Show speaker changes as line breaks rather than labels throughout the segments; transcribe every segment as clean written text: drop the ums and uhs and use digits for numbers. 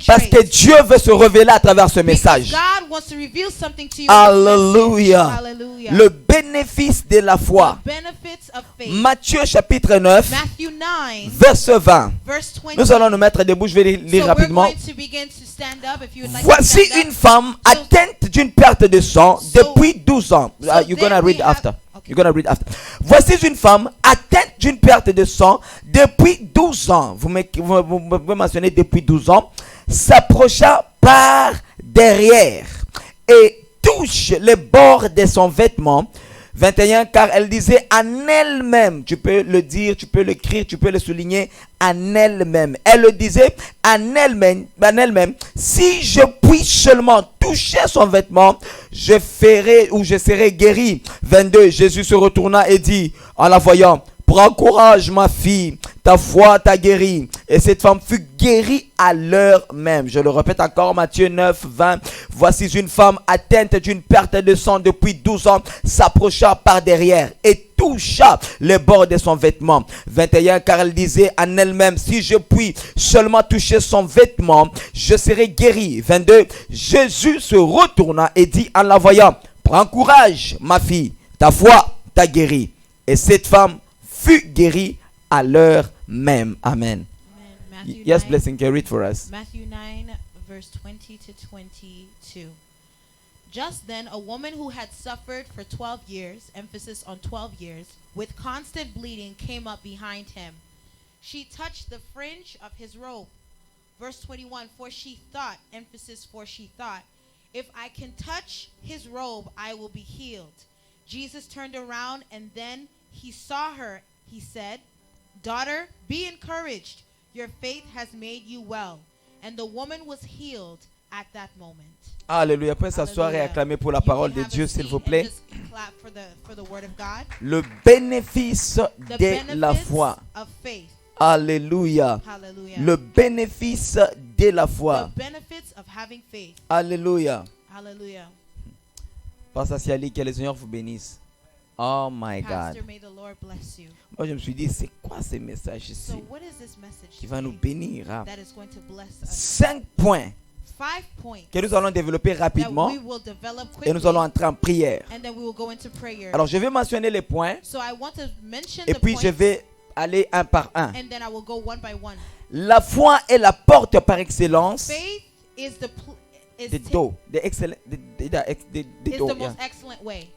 Parce que Dieu veut se révéler à travers ce message.
God wants to reveal something to you.
Alléluia.
Hallelujah.
Le bénéfice de la foi.
The benefits of faith.
Matthieu chapitre 9,
Matthew 9,
verset 20.
verse 20.
Nous allons nous mettre debout, je vais lire
So
rapidement.
we're going to begin to stand up if you would like to
Voici
stand
une
up.
femme atteinte d'une perte de sang depuis 12 ans. You're gonna
then we
read
have-
after.
okay.
You're gonna read after. Voici une femme atteinte d'une perte de sang depuis 12 ans. Vous mentionnez depuis 12 ans. S'approcha par derrière et touche les bords de son vêtement. 21, car elle disait en elle-même, tu peux le dire, tu peux l'écrire, tu peux le souligner, en elle-même. Elle le disait en elle-même, si je puis seulement toucher son vêtement, je ferai ou je serai guéri. 22, Jésus se retourna et dit en la voyant, prends courage ma fille, ta foi t'a guéri. Et cette femme fut guérie à l'heure même. Je le répète encore, Matthieu 9, 20. Voici une femme atteinte d'une perte de sang depuis 12 ans, s'approcha par derrière et toucha les bords de son vêtement. 21, car elle disait en elle-même, si je puis seulement toucher son vêtement, je serai guéri. 22, Jésus se retourna et dit en la voyant, prends courage ma fille, ta foi t'a guéri. Et cette femme fut guérie à l'heure même. Amen.
Matthew
Yes,
9,
blessing, can you read for us?
Matthew 9, verse 20 to 22. Just then, a woman who had suffered for 12 years, emphasis on 12 years, with constant bleeding came up behind him. She touched the fringe of his robe. Verse 21, for she thought, emphasis for she thought, if I can touch his robe, I will be healed. Jesus turned around and then he saw her. He said, daughter, be encouraged. Your faith has made you well. And the woman was healed at that moment.
Alléluia. Après s'asseoir et acclamer pour la parole de Dieu, s'il vous plaît. Le bénéfice de la foi. Alléluia. Le bénéfice de la foi. Alléluia. Pasteur Siali, que le Seigneur vous bénisse. Oh my God. Moi je me suis dit, c'est quoi ce message ici qui va nous bénir? 5 points que nous allons développer rapidement et nous allons entrer en prière. Alors je vais mentionner les points et puis je vais aller un par un. La foi est la porte par excellence de dos.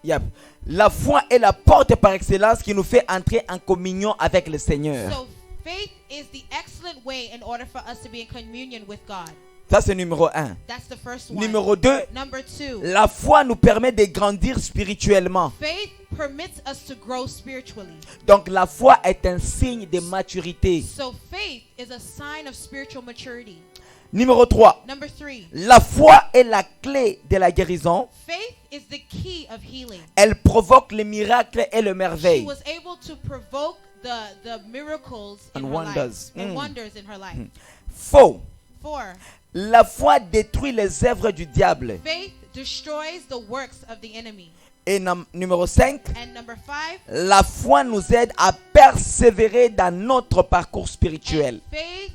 Yep. La foi est la porte par excellence qui nous fait entrer en communion avec le Seigneur.
So faith is the excellent way in order for us to be in communion with God.
Ça c'est numéro 1.
That's the first one.
Numéro 2,
Number 2.
la foi nous permet de grandir spirituellement.
Faith permits us to grow spiritually.
Donc la foi est un signe de maturité.
So faith is a sign of spiritual maturity.
Numéro 3,
Number 3.
la foi est la clé de la guérison.
Faith is the key of healing.
Elle provoque les miracles et les
She
merveilles.
was able to provoke the miracles in
And
her
wonders.
life. And wonders in her life.
Faux.
4.
La foi détruit les œuvres du diable.
Faith destroys the works of the enemy.
Et numéro 5,
And number 5.
la foi nous aide à persévérer dans notre parcours spirituel.
And faith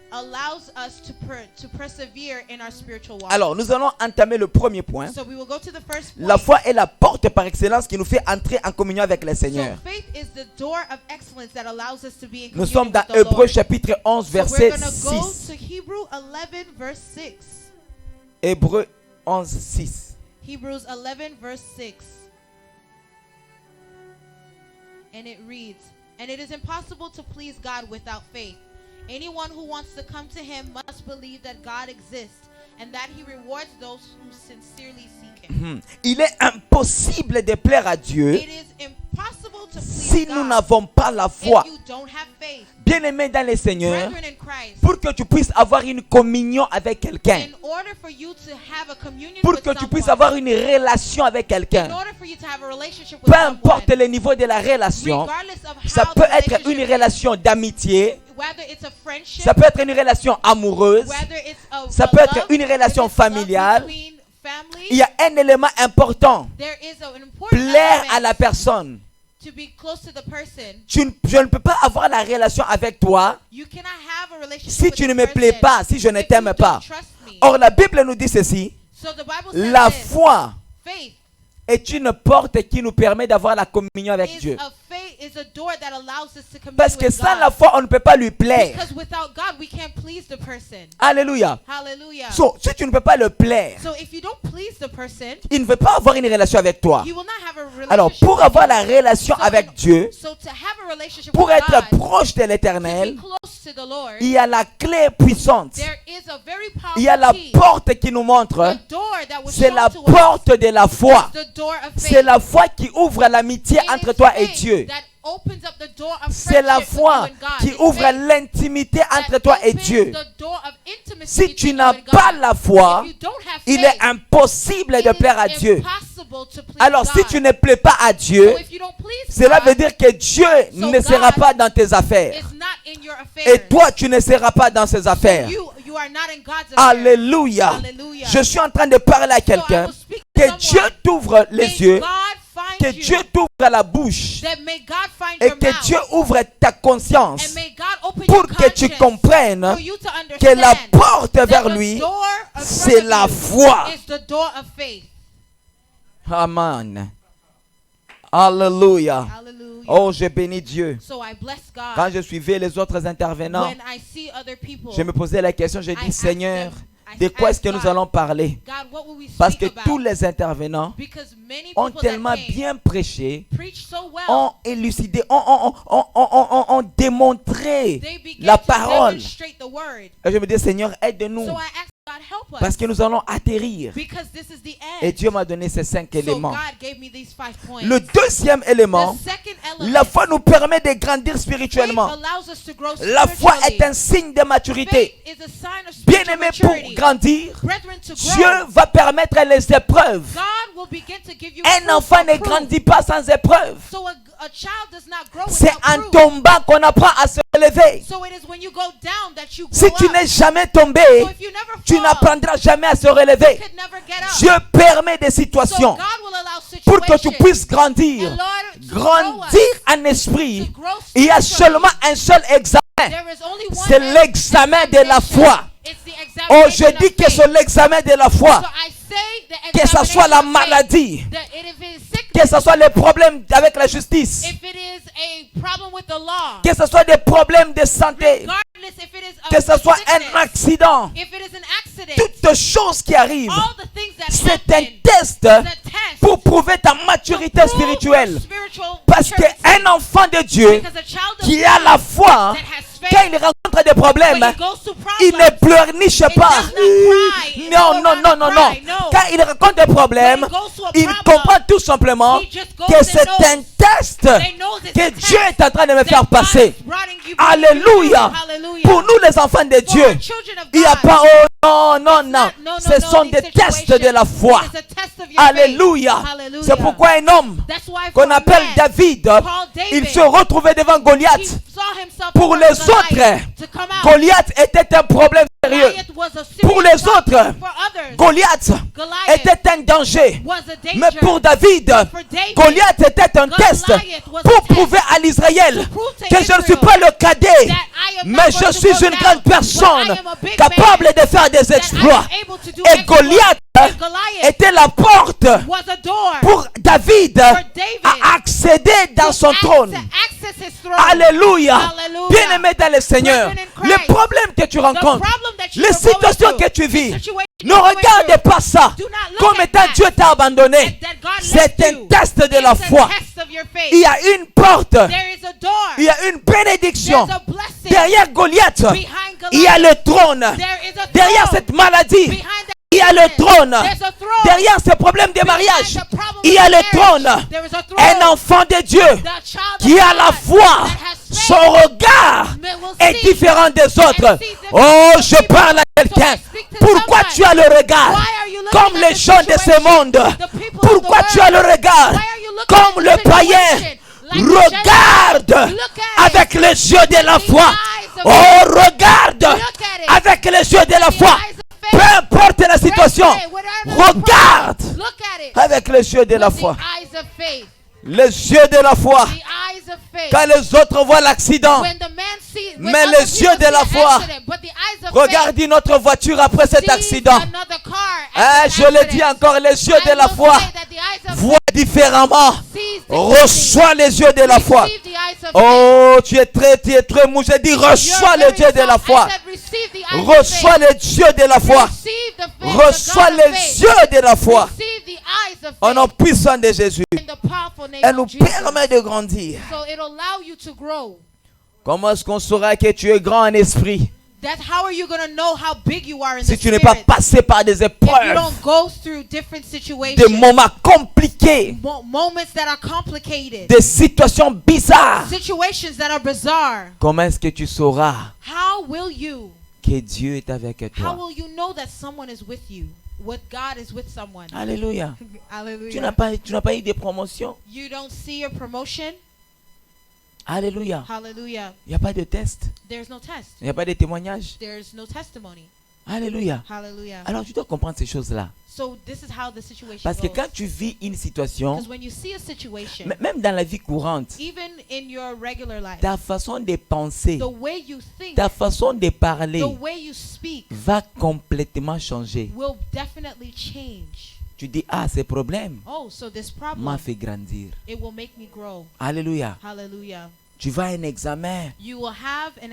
allows us to persevere in our spiritual walk.
Alors, nous allons entamer le premier point.
So we will go to the first point.
La foi est la porte par excellence qui nous fait entrer en communion avec le Seigneur.
So faith is the door of excellence that allows us to be in
Nous
communion
sommes dans
with the
Hébreux
Lord.
chapitre 11
So
verset
we're going to go
6.
to Hebrews 11 verse 6.
Hébreux 11, 6.
Hebrews 11 verse 6. And it reads, and it is impossible to please God without faith. Anyone who wants to come to him must believe that God exists and that he rewards those who sincerely seek him.
Il est impossible de plaire à Dieu
It is impossible to please
si nous
God
n'avons pas la foi.
if you don't have faith.
Bien-aimé dans le Seigneur,
Brethren in Christ,
pour que tu puisses avoir une communion avec quelqu'un,
in order for you to have a communion
pour
with
que tu puisses
someone,
avoir une relation avec
in
quelqu'un,
order for you to have a relationship with
peu
someone,
importe le niveau de la relation,
regardless of
ça
how
peut
the
être
relationship
une
is,
relation d'amitié,
whether it's a friendship,
ça peut être une relation amoureuse,
whether it's
ça
a
peut être
love,
une relation
if it's love
familiale.
between family,
Il y a un élément important,
there is an important
plaire à
element.
la personne.
to be close to the person,
je ne peux pas avoir la relation avec toi
you cannot have a relationship
si
with
tu ne
this
me plais
person
pas, si je ne
if
t'aime
you
pas.
don't trust me.
Or, la Bible nous dit ceci.
So the Bible says
La
this,
foi
faith
est une porte qui nous permet d'avoir la communion avec Dieu.
is a door that allows us to commune
Parce que
with
sans
God.
la foi, on ne peut pas lui plaire.
Because without God, we can't please the person.
Alléluia.
Hallelujah.
So, si tu ne peux pas le plaire,
So if you don't please the person,
il ne veut pas avoir une relation avec toi.
you will not have a relationship.
Alors, pour
with
avoir
him.
la relation
So
avec Dieu,
So to have a relationship
pour
with
être
God,
proche de
to
l'Éternel,
be close to the Lord,
il y a la clé puissante.
there is a very
Il y a la
powerful key.
porte qui nous montre.
The door that was
C'est
shown
la
to us
porte de la foi.
is the door of faith.
C'est la foi qui ouvre l'amitié
It
entre
is
toi et
faith
Dieu.
that opens up the door of
C'est la
friendship
foi
with you and God.
qui
It's
ouvre
faith
l'intimité
that
entre toi et
opens
Dieu.
the door of intimacy
Si
between
tu
you
n'as
and
pas
God.
la foi,
If you don't have
il
faith,
est impossible de
it is
plaire à Dieu.
impossible to please
Alors, si
God.
tu ne plais pas à Dieu,
So if you don't please
cela
God,
veut dire que Dieu
So
ne sera
God
pas dans tes affaires.
it's not in your
Et
affairs.
toi, tu ne seras pas dans ses affaires.
You are not in God's affairs.
Alléluia.
Hallelujah.
Je suis en train de parler à
So I
quelqu'un.
will speak to
Que Dieu
someone.
t'ouvre les
May
yeux.
God find
Que
you.
Dieu t'ouvre la bouche.
That may God find
Et
your
que
mouth.
Dieu ouvre ta conscience.
And may God open
Pour
your
que tu
conscience
comprennes
for you to
que la
understand
porte
that
vers
the
lui,
door in front
c'est
of
la
you
foi.
is the door of faith.
Amen. Alléluia.
Hallelujah.
Oh, je bénis Dieu.
So I bless God.
Quand je suivais les autres intervenants,
When I see other people,
je me posais la question, je dis,
ask
Seigneur,
them, I
de quoi est-ce
ask
que nous
God,
allons parler?
God, what will we
Parce
speak
que
about?
tous les intervenants
Because many
ont
people that
tellement
came
bien prêché,
preached so well,
ont élucidé, ont démontré
they began
la
to
parole.
demonstrate the word.
Et je me dis, Seigneur, aide-nous.
So I asked God, help us.
Parce que nous allons atterrir.
Because this is the end.
Et Dieu m'a donné ces 5
So
éléments.
God gave me these 5 points.
Le deuxième élément,
The second element,
la foi nous permet de grandir
faith
spirituellement.
allows us to grow
La foi
spiritually.
est un signe de maturité.
Faith is a sign of
Bien
spiritual
aimé, pour
maturity.
grandir,
Brethren, to
Dieu
grow,
va permettre les épreuves.
God will begin to give you
Un
fruit
enfant
for
ne
proof.
grandit pas sans épreuve.
So a child does not grow
C'est
without
en
proof.
tombant qu'on apprend à se relever.
So it is when you go down that you grow
Si tu
up.
n'es jamais tombé,
So if you never
tu
fall,
n'apprendras jamais à se
you
relever.
could never get up.
Dieu permet des
So
situations
God will allow
pour que tu
situations
puisses grandir.
and Lord, to
Grandir
grow us,
en esprit.
to grow
Il y a
spiritually.
seulement un seul examen.
There is only one
C'est l'examen de la foi.
It's the
Oh,
examination
je dis
of
que
faith.
c'est l'examen de la foi.
So I say the
Que ce soit la
examination of faith,
maladie,
that if it is sickness,
que ce soit les problèmes avec la justice,
if it is a problem with the law,
que ce soit des problèmes de santé,
regardless if it is a
que ce soit
sickness,
un accident,
if it is an accident,
toutes choses qui arrivent,
all the things that
c'est un
happen,
test
is a test
pour prouver ta maturité
to prove your
spirituelle.
spiritual
Parce
maturity.
qu'un enfant de Dieu
Because a child of
qui a
God
la foi,
that has faith,
quand il rencontre des problèmes,
when he goes to
il
problems,
ne pleurniche
it
pas.
does not cry. It
Non,
does
non,
not
non, non, non.
cry. No.
Quand il rencontre des problèmes,
When he goes to a
il
problem,
comprend tout simplement
he just goes
que
and
c'est
knows.
un test
They know this
que
is
Dieu
test
est en train de me
that
faire
God
passer.
is running you
Alléluia.
through. Hallelujah.
Pour nous les enfants de
For
Dieu,
our children of
il n'y a
God,
pas oh non, non, non.
not- no,
Ce sont
these
des tests
situations.
de la foi.
It is a test of your
Alléluia.
faith. Hallelujah.
C'est pourquoi un homme
That's why for
qu'on
a
appelle
man
David,
called
il
David,
se retrouvait devant
he
Goliath.
saw himself
Pour
before
les
Goliath
autres,
to come out.
Goliath était un problème sérieux.
Goliath was a serious
Pour les
problem.
autres,
For others,
Goliath
Goliath
était un danger.
was a danger.
Mais pour David,
For David,
Goliath était un test
Goliath was a
pour
test
prouver à l'Israël
to prove to
que je ne suis
Israel
pas le cadet,
that I am
mais
not
je
going to
suis
go
une
down,
grande
but
personne
I am a big
capable
man,
de faire des
that I am
exploits.
able to do
Et
exploits.
Goliath
And Goliath
était la porte
was a door
pour David
David
à accéder dans son trône.
access his throne.
Alléluia.
Hallelujah.
Bien-aimé dans le Seigneur,
Brethren in Christ,
les problèmes que tu
The
rencontres,
problem that you
les
are going
situations
through,
que tu vis,
the situation
ne
you're going
regarde
through,
pas ça
do not look
comme
at
étant
that,
Dieu t'a abandonné.
that God
C'est
left
un
you.
test de la
It's a
foi.
test of your faith.
Il y a une porte,
There is a door.
il y a une bénédiction.
There's a blessing.
Derrière Goliath,
Behind Goliath,
il y a le trône.
there is a
Derrière
throne.
cette maladie,
Behind that
il y a le
sickness,
trône.
there's a throne.
Derrière ces problèmes de
Behind
mariage,
the problem
il y a
of
le
marriage,
trône.
there is a throne.
Un enfant de Dieu
The child
qui
of
a la
God
foi,
that has faith
son regard
will
est
see
différent des autres.
and see different
Oh,
from
je
people.
parle à quelqu'un.
So I speak to
Pourquoi
someone.
tu as le regard
Why are you looking
comme
at
les
the
gens de ce
situation,
monde?
the people of
Pourquoi
the
tu as le
world?
regard
Why are you looking
comme
at
le
the
païen?
situation like the
Regarde
Gentile? Look at
avec
it.
les yeux de la
The
foi.
eyes of
Oh, regarde
Look at it.
avec les yeux de la
The
foi.
eyes of faith.
Peu importe la situation,
Pray, whatever the
regarde
problem, look at it
avec les yeux de la
with
foi.
the eyes of faith.
Les yeux de la foi.
The eyes of faith.
Quand les autres voient l'accident,
When the man see, when
mais
other
les
people
yeux de
see
la
an
foi.
accident, but the eyes of
Regarde notre voiture après cet
faith sees
accident.
another car after
Je
the
le dis
accident.
encore, les yeux
I
de la
will
foi
say that the eyes of
voient différemment.
sees differently.
Reçois les yeux de la foi.
Receive the eyes of faith.
Oh, tu es très mou. J'ai dit,
You're
reçois les
very
yeux de la
soft.
foi.
I said, receive the eyes of
Reçois
faith.
les yeux de la foi.
Receive the faith of
Reçois
God of
les
faith.
yeux de la foi.
Receive the eyes of
Au nom
faith
puissant de Jésus.
in the powerful name
Elle nous
of Jesus.
permet de grandir.
So it'll allow you to grow.
Comment est-ce qu'on saura que tu es grand en esprit
That's how are you going to know how big you are in
si
the
tu n'es pas
spirit?
passé par des
If you
épreuves,
don't go through different
des
situations,
moments compliqués,
moments that are complicated,
des situations bizarres?
situations that are bizarre,
Comment est-ce que tu sauras
how will you
que Dieu est avec
how
toi?
will you know that someone is with you? What God is with someone.
Alléluia.
Hallelujah.
Tu n'as pas eu de promotion.
You don't see your promotion.
Alléluia.
Hallelujah.
Il n'y a pas de test.
There's no test.
Il n'y a pas de témoignage.
There's no testimony.
Alléluia.
Hallelujah.
Alors tu dois comprendre ces choses-là.
So this is how the situation
Parce que
goes.
quand tu vis une situation,
Because when you see a situation,
même dans la vie courante,
even in your regular life,
ta façon de penser,
the way you think,
ta façon de parler
the way you speak
va complètement changer.
will definitely change.
Tu dis, ah, ce problème
Oh, so this
m'a
problem,
fait grandir.
it will make me grow.
Alléluia.
Hallelujah.
Tu vas à un examen,
You will have an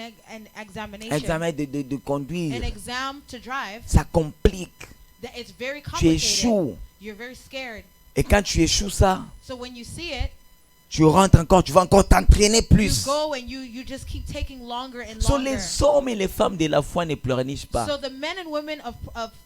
examination,
examen de conduire.
an exam to drive
Ça complique.
that it's very
Tu
complicated.
échoues.
You're very scared.
Et quand tu échoues ça,
So when you see it,
tu rentres encore, tu vas encore t'entraîner
you
plus.
go and you just keep taking longer and
So
longer.
les hommes et les femmes de la foi ne pleurnichent pas.
So the men and women of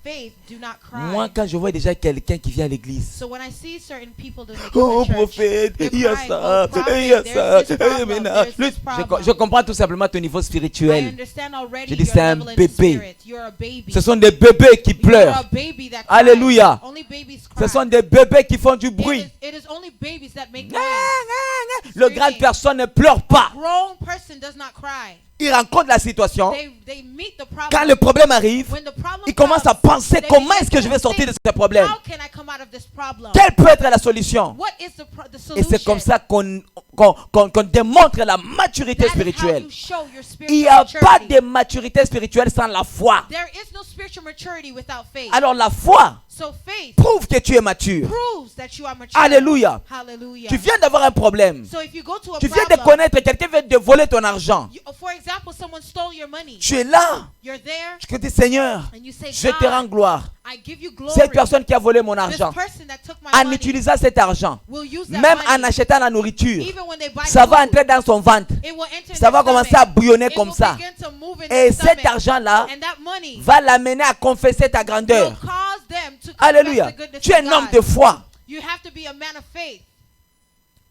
faith do not cry.
Moi, quand je vois déjà quelqu'un qui vient à l'église,
So when I see certain people that they
oh
go to church,
prophète,
they're
il y a
crying,
ça,
oh, prophet,
il y a
there's
ça.
this problem,
Maintenant,
there's this problem.
je comprends tout simplement ton niveau
I
spirituel.
understand already
Je dis,
your
c'est un
level in the
bébé.
spirit. You're a baby.
Ce sont des bébés qui
You're
pleurent.
a baby that cries.
Alléluia.
Only babies cry.
Ce sont des bébés qui font du bruit.
It is only babies that make
Gna,
noise.
gna, gna. Le grande personne ne pleure pas.
Grown person does not cry.
Il rencontre la situation.
They meet the problem.
Quand le problème arrive,
When the problem
il commence à
comes,
penser
they
comment
begin
est-ce que je vais
to
sortir de
think,
ce problème.
how can I come out of this problem?
Quelle peut être la solution?
What is the
Et
solution?
c'est comme ça qu'on démontre la maturité
That is how
spirituelle.
you show your
Il n'y
spiritual
a pas
maturity.
de maturité spirituelle sans la foi.
There is no spiritual maturity without faith.
Alors la foi
So faith
prouve que tu es mature.
proves that you are mature.
Alléluia.
Hallelujah.
Tu viens d'avoir un problème.
So if you go to a
Tu viens de
problem,
connaître quelqu'un vient de voler ton argent.
for example, someone stole your money.
Tu es là.
You're there
Tu te dis Seigneur,
and you say,
je te rends
God,
gloire.
I give you glory.
Cette personne qui a volé mon
This
argent,
person that took my
en
money
utilisant cet argent,
will use that
même en
money.
achetant la nourriture,
Even when they buy
ça va
food,
entrer dans son ventre.
it will enter
Ça
in
va
their
commencer à
stomach.
bouillonner
It
comme
will
ça.
begin to move in
Et
their
cet
stomach.
argent-là
And that money
va l'amener à confesser ta
will
grandeur.
cause them to confess
Alléluia.
the goodness
Tu es
of
un homme
God.
de foi.
You have to be a man of faith.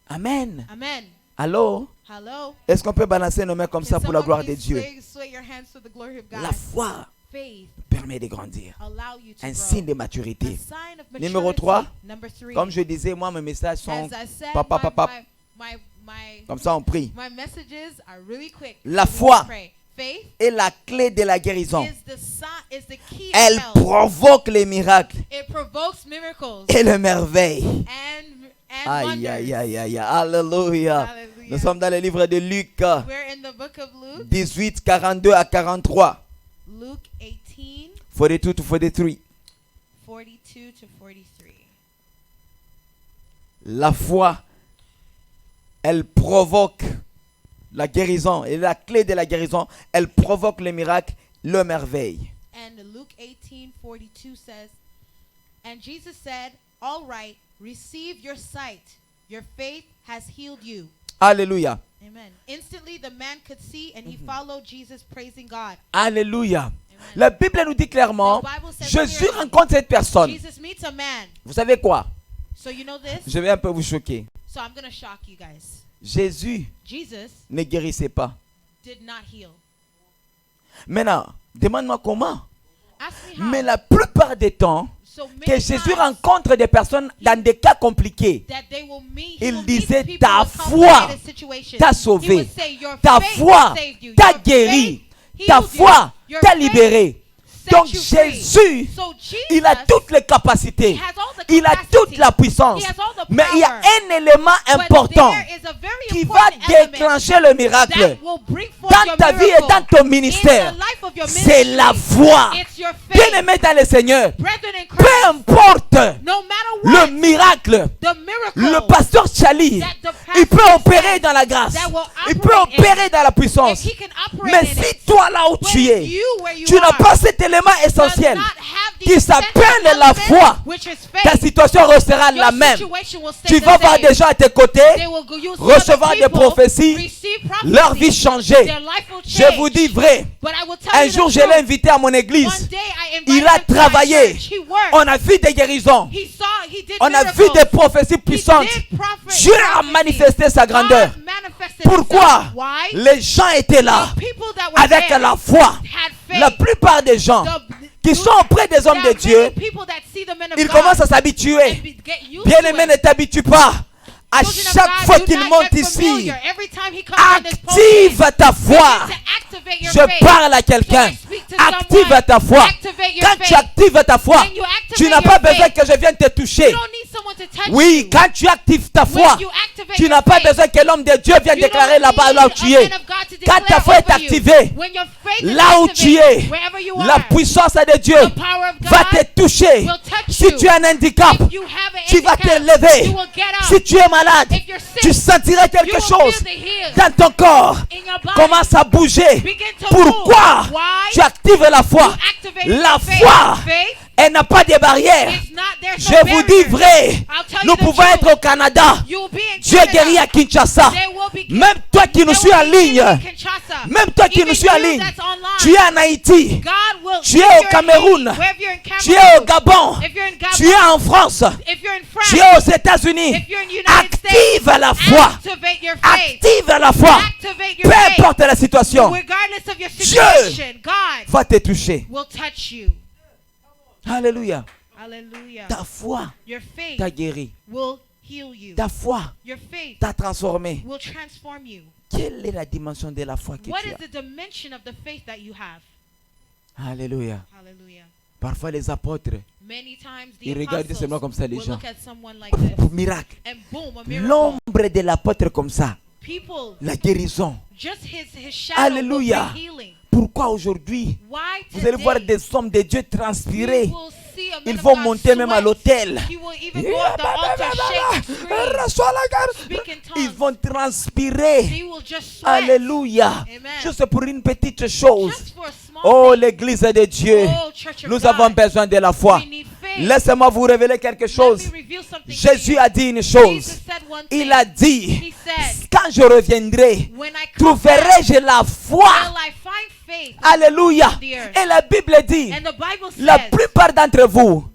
Amen.
Amen.
Allô?
Hello.
Est-ce qu'on peut balancer nos mains comme ça
Can
pour la
someone
gloire
please
de Dieu?
sway your hands to the glory of God.
La foi
Faith
permet de grandir.
allow you to
Un
grow.
signe de
A
maturité.
sign of
Numéro
maturity.
3.
Number 3.
Comme je disais, moi, mes messages sont
As I said,
papa, papa.
my
Comme ça, on prie.
messages are really quick.
La
So we
foi
pray. Faith
est la clé de la guérison.
is the key
Elle
of health.
provoque les miracles
It provokes miracles
et les merveilles.
and
Aïe,
wonders.
aïe, aïe, aïe. Alléluia.
Hallelujah.
Nous sommes dans le livre de Luc
We're in the book of Luke,
18, 42 à 43.
Luke 18,
42 to 43.
42 to 43.
La foi, elle provoque la guérison. Et la clé de la guérison, elle provoque le miracle, le merveille.
And Luke 18, 42 says, And Jesus said, All right, receive your sight. Your faith has healed you.
Alléluia.
Amen. Instantly the man could see and he followed Jesus praising God.
Alléluia. La Bible nous dit clairement,
The Bible says
Jésus
clearly,
rencontre cette personne.
Jesus meets a man.
Vous savez quoi?
So you know this?
Je vais un peu vous choquer.
So I'm going to shock you guys.
Jésus
Jesus
ne guérissait pas.
did not heal.
Maintenant, demande-moi comment.
Ask me how.
Mais la plupart des temps,
So many
que Jésus
times
rencontre des personnes dans des cas compliqués,
that they will meet,
il
he will
disait,
meet people
ta
in
foi
complicated situations.
t'a
He
sauvé,
would say, Your
ta
faith
foi
saved you.
t'a
Your
guéri,
faith
ta
healed
foi
you. Your
t'a
faith
libéré.
set
Donc
you free.
Jésus,
So Jesus,
il a toutes les
he
capacités
has all the
Il a
capacity.
toute la puissance.
He has all the
Mais il y a
power.
un élément
But
important
there is a very
qui va
important element
déclencher le miracle
that will bring forth
dans
your
ta vie et
miracle.
dans ton ministère.
In the life of your
C'est
ministry.
la foi.
It's your faith.
Bien aimé dans le Seigneur,
Brethren in
peu
Christ,
importe
no matter what,
le miracle,
the miracle
le pasteur Charlie,
that the
il peut
pastor
opérer
said
dans la grâce,
that will
il peut
operate in,
opérer dans la puissance.
if he can operate
Mais
in
si
it,
toi là où
but
tu
if
es,
you where you
tu n'as
are
pas cet élément
does
essentiel
not have the
qui
essential
s'appelle la
element,
foi,
which is
ta
faith,
situation restera
your
la même.
situation will stay
Tu
the
vas voir
same.
des gens à tes côtés
They will go use
recevoir
other
des
people,
prophéties,
receive prophecy,
leur vie changer.
their life will
Je
change.
vous dis vrai,
But I will tell
un
you
jour
the
je l'ai
truth.
invité à mon
One
église.
day I invited
Il a
him to my
travaillé.
church. He worked.
On a vu des guérisons.
He saw, he did
On a
miracles.
vu des prophéties puissantes.
He did
Dieu a manifesté sa grandeur.
God manifested
Pourquoi?
himself. Why?
Les gens étaient là
The people that were
avec
there
la foi.
had faith.
La plupart des gens qui sont auprès des hommes de Dieu,
people that see the men of
ils
God
commencent à s'habituer.
and get used
Bien
to
aimé,
it.
ne t'habitue pas. À
Children of
chaque
God,
fois
do
qu'il
not
monte
get
ici,
familiar. Every time he comes on this
active
pulpit,
ta foi.
begin to activate your
Je
faith.
parle à quelqu'un.
So I speak to
Active
someone.
ta foi.
Activate your
Quand tu
faith.
actives ta foi,
When you activate
tu n'as
your
pas besoin
faith,
que je vienne te toucher.
you don't need someone to touch
Oui,
you.
quand tu actives ta foi,
When you activate
tu
your
n'as pas
faith,
besoin que l'homme de Dieu vienne
you
déclarer
don't
là-bas
need
là où tu
a
es.
man of God to
Quand ta
declare
foi est
over you.
activée,
When your faith is
là où tu
activated,
es,
wherever you
la
are,
puissance de Dieu
the power of
va
God
te toucher.
will touch
Si
you.
tu as un handicap,
If you have an
tu vas te
handicap,
lever.
you will get up.
Si tu es malade,
If you're sick,
tu sentiras
you
quelque
will
chose
feel the heal
dans ton corps.
in your body.
Commence à bouger.
Begin to
Pourquoi?
move. Why?
Tu actives la foi.
You activate
La
your faith.
foi,
Faith
elle n'a pas de barrière.
is not, there's
Je
no
vous dis
barrier.
vrai,
I'll tell
nous
you the
pouvons
truth.
être au Canada.
You will be in
Dieu
Canada.
guérit à Kinshasa.
There will be
Même toi qui nous
there
suis
will
en
be healing
ligne,
in Kinshasa.
même toi qui
Even
nous suis en
you
ligne,
that's online.
tu es en Haïti,
God will,
tu es
if
au
you're in
Cameroun,
Haiti, wherever you're in
tu es
Cameroon,
au Gabon,
if you're in Gabon,
tu es en France,
if you're in
tu es
France,
aux États-Unis.
if you're in United States,
Active la foi.
activate your faith.
Active la foi.
Activate
Peu
your faith.
importe la situation,
Regardless of your situation, God
va te toucher.
will touch you.
Alléluia.
Hallelujah.
Ta foi
Your faith
t'a guéri.
will heal you.
Ta foi
Your faith
t'a transformé.
will transform you.
Quelle est la dimension de la foi que
What
tu
is
as?
the dimension of the faith that you have?
Alléluia.
Hallelujah.
Parfois les apôtres,
Many times the
ils regardent
apostles
seulement comme ça les
will
gens.
look at someone like this
Miracle.
and boom, a miracle.
L'ombre de l'apôtre comme ça,
People,
la guérison.
just his shadow
Alléluia.
will bring healing.
Pourquoi aujourd'hui,
Why
vous allez voir
today
des hommes de Dieu
you
transpirer.
will see a man
Ils
of
vont
God
monter même à
sweat.
l'hôtel.
He will even go up the altar, shake, scream, speak in
Ils
tongues.
vont transpirer.
He will just sweat.
Alléluia.
Amen.
Juste pour une petite chose.
Just for a small
Oh,
thing.
l'église de Dieu.
Oh, Church of
Nous
God.
avons besoin de la foi.
We need faith.
Laissez-moi vous révéler quelque
Let
chose.
me reveal something to
Jésus
you.
a dit une
Jesus
chose.
said one
Il
thing.
a dit,
He said,
quand je reviendrai,
when I come back,
trouverai-je la foi.
will I find faith?
Alléluia.
on the earth?
Et la Bible dit,
And the Bible
la
says,
plupart d'entre vous,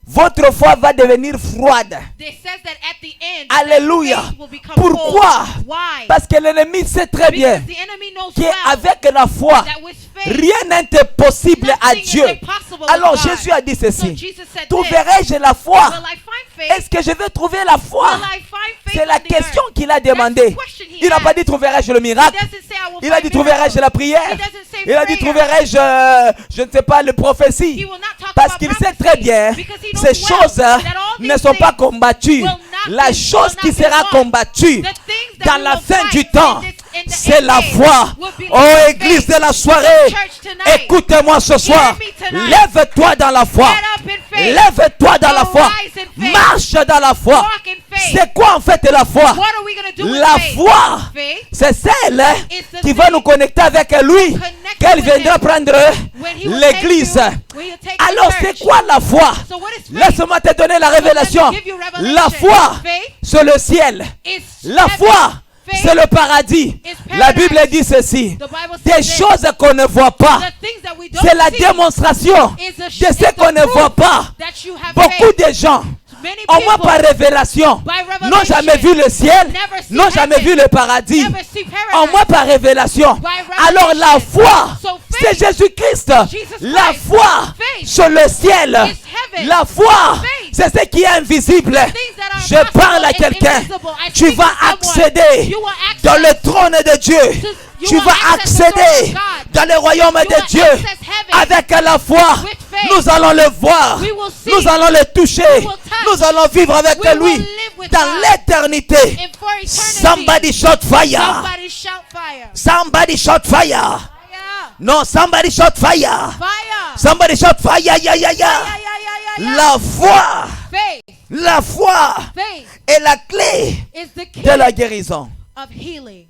votre foi va devenir froide.
it says that at the end,
Alléluia.
faith will become
Pourquoi?
cold. Why?
Parce que l'ennemi sait très bien
Because the enemy knows well
qu'avec la foi,
that with faith,
rien n'est impossible à
nothing is
Dieu.
impossible
Alors
with God.
Jésus a dit
So
ceci.
Jesus said this,
Trouverai-je la foi?
will I find faith?
Est-ce que je vais trouver la foi?
Will I find faith
C'est la
on the
question
earth?
qu'il a
That's the
demandé.
question he
Il n'a pas
asked.
dit trouverai-je le
He
miracle.
doesn't say I will
Il a
find
dit trouverai-je
miracles.
la prière.
He doesn't say
Il a dit
prayer.
trouverai-je, je ne sais pas, le
He
prophétie.
will not talk
Parce
about
qu'il sait
prophecy
très bien,
because he knows
ces
well
choses
that all
ne
these
sont pas
things
combattues.
will not
La
be-
chose
will
qui
not be
sera
won.
combattue
The things that
dans
we
la
will
fin
fight
du temps,
in the
c'est
end
la
days
foi.
will be
Oh,
like
église
faith.
de la soirée,
Church tonight,
écoutez-moi ce soir.
me tonight.
Lève-toi dans la foi.
Get up in faith.
Lève-toi dans la foi.
Arise in faith.
Marche dans la foi.
Walk in faith.
C'est quoi en fait la foi?
What are we going to do with
La
faith?
foi,
Faith
c'est celle
is the
qui va
thing
nous connecter avec lui,
connected
qu'elle
with
viendra
him.
prendre
when he will
l'église.
take you, when he'll take the
Alors
church.
c'est quoi la foi?
So what is faith?
Laisse-moi te donner la révélation.
give you revelation.
La foi,
Faith
c'est le ciel.
is
La
heaven.
foi,
Faith
c'est le paradis.
is
La
paradise.
Bible dit ceci.
The Bible
Des
says this.
choses qu'on ne voit pas,
The things that we don't
c'est la
see
démonstration
is a
de
is
ce
the
qu'on ne
proof
voit pas.
that you have
Beaucoup
faith.
de gens,
Many
au moins
people
par révélation,
by revelation,
n'ont jamais vu le ciel,
never see
n'ont jamais
heaven,
vu le paradis.
never see paradise.
Au moins par révélation.
By
Alors la
revelation.
foi,
So
c'est
faith,
Jésus-Christ.
Jesus
La
Christ.
foi
Faith
sur le ciel.
is heaven.
La foi,
Faith.
c'est ce qui est invisible.
Things that are
Je
impossible
parle à
is
quelqu'un.
invisible. I
Tu
speak
vas
to someone.
accéder
You will access
dans le trône de Dieu.
you
Tu
will
vas
access the throne
accéder
of God.
dans le royaume
You
de
will
Dieu
access heaven
avec la foi.
with faith.
Nous allons le voir.
We will see.
Nous allons le toucher.
We will touch.
Nous allons vivre avec
We
lui
will live with
dans
God.
l'éternité.
And for eternity.
Somebody shout fire.
Somebody shout fire.
Somebody shout fire.
Fire.
Non, somebody shout fire.
Fire.
Somebody shout fire. Yeah, yeah, yeah.
Yeah.
La foi.
Faith.
La foi
Faith
est la clé
is the key
de la guérison.
of healing.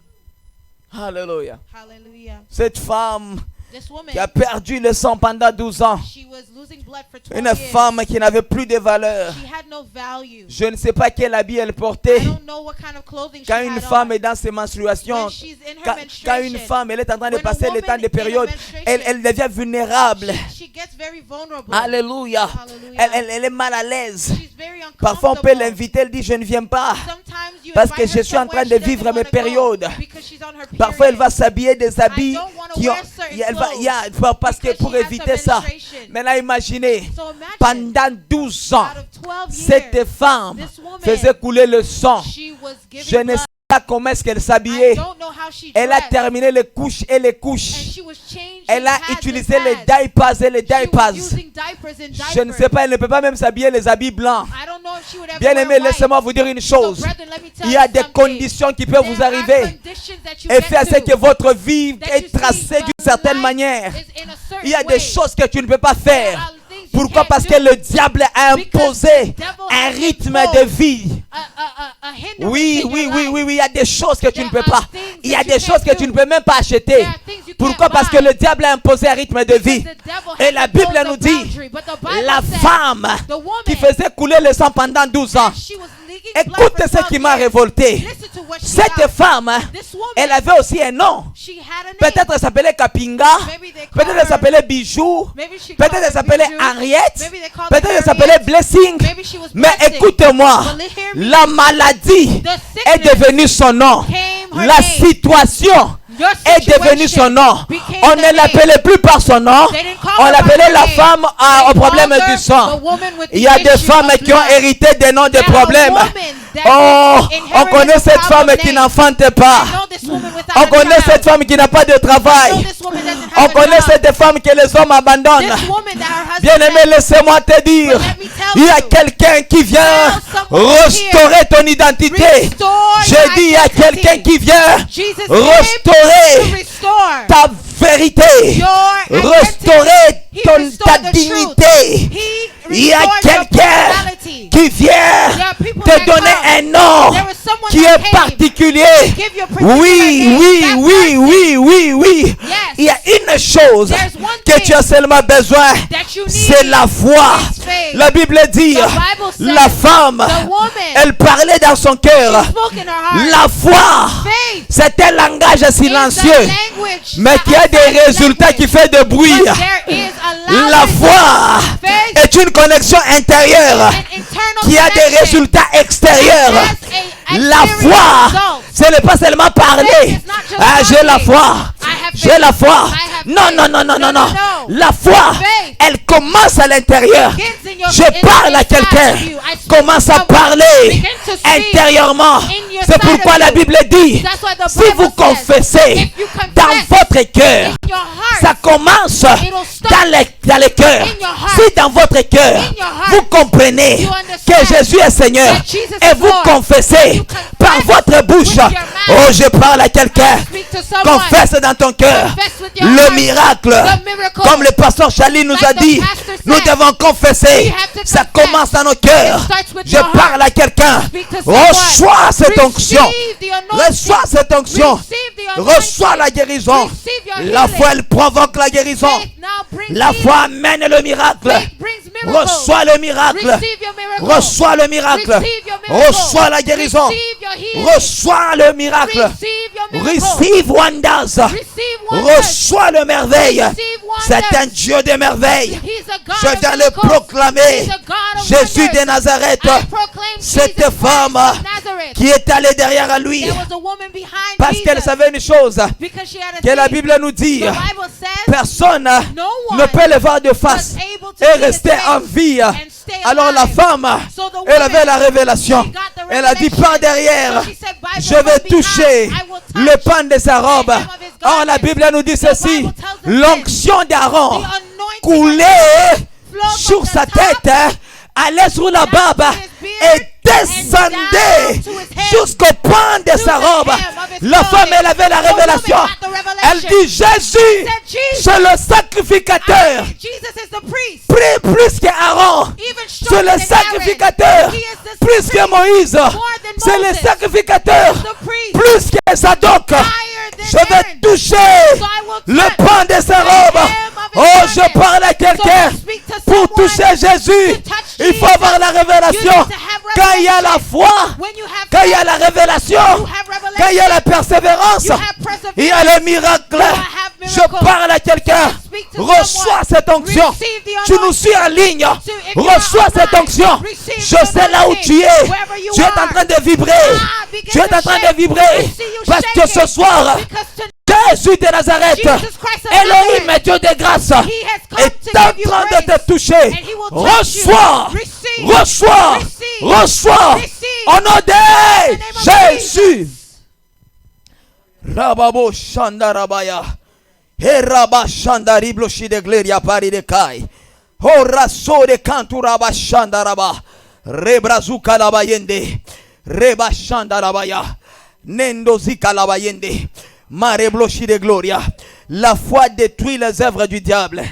Alléluia.
Hallelujah.
Cette femme
This woman,
qui a perdu le sang pendant 12 ans.
she was losing blood for 12
Une
years.
femme qui n'avait plus de valeur.
She had no value.
Je ne sais pas quel habit elle portait.
I don't know what kind of clothing she
Quand une
had
femme
on.
est dans ses menstruations,
When she's in her
quand
menstruation,
une femme elle est en train de
when a
passer le
woman
temps de
in a
période,
menstruation,
elle devient vulnérable.
she gets very vulnerable.
Alléluia.
Hallelujah.
Elle est mal à l'aise.
She's very
Parfois on peut
uncomfortable.
l'inviter, elle dit je ne viens pas.
Sometimes you
Parce que
invite
je
her
suis en train
somewhere,
de
she
vivre
doesn't
mes
wanna go
périodes.
because she's on her
Parfois elle
period.
va s'habiller des habits
don't wanna
qui ont,
wear certain
elle va,
clothes
parce que
because
pour
she has
éviter
a
ça.
menstruation.
Maintenant imaginez,
So imagine,
pendant 12 ans,
out of 12
cette
years,
femme
this woman,
faisait couler le sang.
she was giving
Je ne
blood.
sais pas comment est-ce qu'elle
I
s'habillait.
don't know how she
Elle a
dressed,
terminé les couches et les
and
couches.
she was changing
Elle a
pads
utilisé
and
les
pads.
diapers et les
She was
diapers.
using diapers and
Je ne sais pas, elle ne peut pas même s'habiller les habits blancs.
I don't know if she would ever
Bien
wear
aimé,
white.
laissez-moi vous dire une chose.
So, brethren, let me tell
Il y a
you
des
something.
conditions qui peuvent
There
vous
are
arriver
conditions that you
et
get
faire ce
to,
que votre vie
that you
est tracée
see
d'une
your
certaine
life
manière.
is in a certain
Il y a des
way.
choses que tu ne peux pas
There
faire.
are things you
Pourquoi?
can't
Parce
do
que le diable a
because
imposé
the devil
un
has
rythme
imposed
de vie.
a hindrance
Oui,
in
oui,
your
oui,
life.
oui, oui, il y a des choses que tu ne
There
peux
are
pas.
things
Il y a
that
des
you
choses
can't
que tu
do.
ne peux même pas acheter.
There are things you
Pourquoi?
can't
Parce
buy.
que le diable a imposé un rythme de vie.
Because the devil
Et
has
la Bible
imposed
nous
a
dit,
boundary. But the Bible
la
says
femme
the woman
qui faisait couler le sang pendant 12 ans.
that she was leaking blood
Écoute
for
ce
12
qui m'a
years.
révolté.
Listen to what she
Cette
got.
femme,
This woman,
elle avait aussi un nom.
she had a name.
Peut-être elle s'appelait Kapinga.
Maybe they called
Peut-être elle
her-
s'appelait Bijou.
maybe she
Peut-être
called
elle
her
s'appelait
Bijou.
Henriette.
Maybe they called
Peut-être
her
elle s'appelait
Henriette.
Blessing.
Maybe she was
Mais
Blessing.
écoute-moi,
But hear me.
la maladie
The
est
sickness
devenue son nom.
came her
La
name.
situation
Your
est devenue
situation
son nom.
became
On
the
ne
name.
l'appelait plus par son nom.
They didn't call
On
her by
l'appelait
her
la
name.
femme
They
au problème
called her
du sang.
the woman with the
Il y a des
issue
femmes
of
qui ont
blood.
hérité des noms de
There are
problèmes.
women that
Oh,
inherited
on connaît
the
cette
problem
femme qui
name.
n'enfante pas.
I know this woman without
On
a
connaît
child.
cette femme qui n'a pas de
I know
travail.
this woman doesn't
On
have a
connaît
job.
cette femme que les hommes abandonnent.
This woman that her husband
Bien-aimé,
said,
laissez-moi te dire,
But let me tell
il y a
you,
quelqu'un qui vient
Now someone
restaurer ton identité.
restore
J'ai
your
dit, il y a
identity.
quelqu'un qui vient
Jesus came to
restaurer
restore
ta vérité,
your identity.
restaurer
He
ta
restored the
dignité.
He
Il y a
restored your
quelqu'un
personality.
qui vient
There are people
te
that
donner
come.
un nom
There was someone
qui
that
est
came.
particulier.
Give you a particular
Oui,
name.
oui,
That
oui,
person.
oui, oui, oui.
Yes.
Il y a une chose
There's one
que
thing
tu as seulement besoin,
that you need.
c'est la foi.
It's faith.
La Bible dit,
The Bible says
la femme,
the woman,
elle parlait dans son cœur.
she spoke in her heart.
La foi,
Faith
c'est un langage
is
silencieux,
the language,
mais qui a des résultats qui fait de bruit.
But there is a loud
La
result.
foi
Faith
est une connexion intérieure
an internal
qui a des
connection.
résultats extérieurs.
Has a
La
exterior
foi,
result.
ce n'est pas seulement parler.
Faith is not just
Ah, j'ai la
talking.
foi.
I have
J'ai
faith.
la foi.
I have
Non,
faith.
non, non, non, non, non.
no.
La foi,
Faith
elle commence à l'intérieur.
begins in your-
Je
in-
parle à
inside
quelqu'un.
of you. I speak
Commence
to
à
someone.
parler
Begin to speak
intérieurement.
in your
C'est
side
pourquoi
of
la
you.
Bible dit,
That's why the
si
Bible
vous
says,
confessez
if you confess
dans votre cœur,
in your heart,
ça commence
it'll start
dans le cœur.
in your heart.
Si dans votre cœur,
In your heart,
vous comprenez
you
que
understand
Jésus est Seigneur
that Jesus
et
is
vous
Lord,
confessez
you confess
par votre bouche,
with your mouth.
oh, je parle à quelqu'un.
Speak to someone.
Confesse dans ton cœur
Confess with your
le
heart
miracle.
the miracle.
Comme le pasteur Charlie nous
Like
a
the
dit,
pastor said,
nous devons confesser.
we have to
Ça
confess.
commence dans nos cœurs.
It starts with
Je
your
parle à quelqu'un.
Speak to someone.
Reçois cette onction.
Receive the anointing.
Reçois cette onction.
Receive the anointing.
Reçois la guérison.
Receive your
La
healing.
foi, elle provoque la guérison.
Faith now brings
La
healing.
foi amène le miracle.
Faith brings miracles.
Reçois le miracle.
Receive your miracle.
Reçois le miracle.
Receive your miracle.
Reçois la guérison.
Receive your healing.
Reçois le miracle.
Receive your miracle.
Receive wonders.
Receive wonders.
Reçois le merveille.
Receive wonders.
C'est un Dieu de merveille.
He's a God
Je
of
viens le
miracles.
proclamer.
He's a God of
Jésus
wonders.
de Nazareth,
I proclaim
cette
Jesus Christ
femme
of Nazareth.
qui est allée derrière à lui
There was a woman behind
parce
Jesus
qu'elle savait une chose
because she had a
que la
thing.
Bible nous dit,
The Bible says
personne
no one
ne peut le voir de face
was able to
et
see his
rester
face
en vie.
and stay
Alors la
alive.
femme,
So the
elle
woman,
avait la révélation.
she got the
Elle a dit
revelation.
par derrière,
So she said, "By the
je vais
way
toucher
behind, I will touch
le pan de sa robe.
the hem of his
Or la
garment."
Bible nous dit
The
ceci,
Bible tells us
l'onction
the
d'Aaron
anointing
coulait sur
from the
sa
top
tête, allait sur la barbe
to his beard
et descendait
down to his head,
jusqu'au pan de
to
sa
the
robe.
hem of his
La femme,
clothing.
elle avait la
The woman
révélation.
got the revelation.
Elle dit, Jésus,
Said, Jesus,
c'est le sacrificateur.
Jesus is the priest.
Plus qu'Aaron.
Even
C'est
stronger
le
than
sacrificateur.
Aaron. He is the
Plus que
priest.
Moïse.
More than
C'est le
Moses.
sacrificateur.
The priest.
Plus que Zadok.
Higher than
Je vais
Aaron.
toucher
So I will
le
touch
pan de sa
the
robe.
hem of his
Oh, je
garment.
parle à
So
quelqu'un.
I speak to
Pour
someone
toucher Jésus,
to touch
il faut
Jesus.
avoir la
You
révélation.
need to have
Quand il y a la
revelation.
foi,
When you have
quand il y a
faith,
la révélation,
you have revelation.
quand il y a la persévérance,
You have perseverance.
il y a le miracle.
have
Je
miracles.
parle à quelqu'un.
So I speak to
Reçois
someone.
cette onction.
Receive the
Tu nous
anointing.
suis en ligne.
So if you are
Reçois cette
online,
onction.
receive
Je
the
sais là où
anointing.
tu es.
Wherever you
Tu es en
are.
train de vibrer.
Begin
Tu es
to
en train
shake.
de vibrer.
I see you
Parce que
shaking.
ce soir,
Because tonight,
Jésus de Nazareth,
Jesus Christ of
Elohim,
Nazareth,
Dieu de grâce,
He has come
est
to
en
give you
train de
grace.
te toucher.
And He will touch
Reçois,
you. Receive.
reçois,
Receive.
reçois.
Receive.
Au nom de
In the name of
Jésus. Rababo Shandarabaya. Heraba Shandariblo Shidegleria Pari de Kai. Horaso de Canturaba Shandaraba. Rebrazuka Labayende. Reba Shandarabaya. Nendozika Labayende. Mareblochi de Gloria. La foi détruit les œuvres du diable.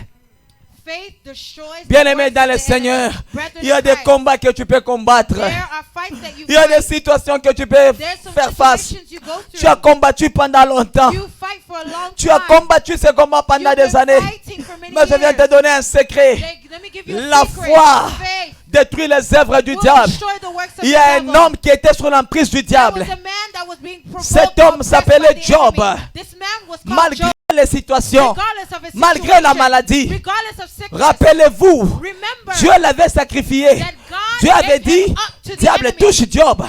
Faith destroys the
Bien-aimé
works
dans
of
le
the
Seigneur,
enemy. Brethren
il y a
in
des
Christ,
combats que tu peux combattre.
there are fights that you
Il y a des
fight.
situations que tu peux
There's some
faire face.
situations you go
Tu as
through.
combattu pendant longtemps.
You fight for a long
Tu as
time.
combattu ce combat pendant
You've
des
been
années.
fighting for many
Mais je viens
years.
te donner un secret.
Let me give you a
La
secret.
foi
Faith
détruit les œuvres du
will
diable.
destroy the works of
Il y
the
a un
devil.
homme qui était sous l'emprise du
There was
diable.
a man that was being provoked
Cet
or
homme
oppressed
s'appelait
by the
Job.
enemy. This man was called
Malgré
Job.
les situations,
Regardless of his
malgré la
situation,
maladie,
regardless of sickness,
rappelez-vous,
remember
Dieu l'avait sacrifié.
that God
Dieu avait
gave
dit,
him up to the
diable
enemy.
touche Job.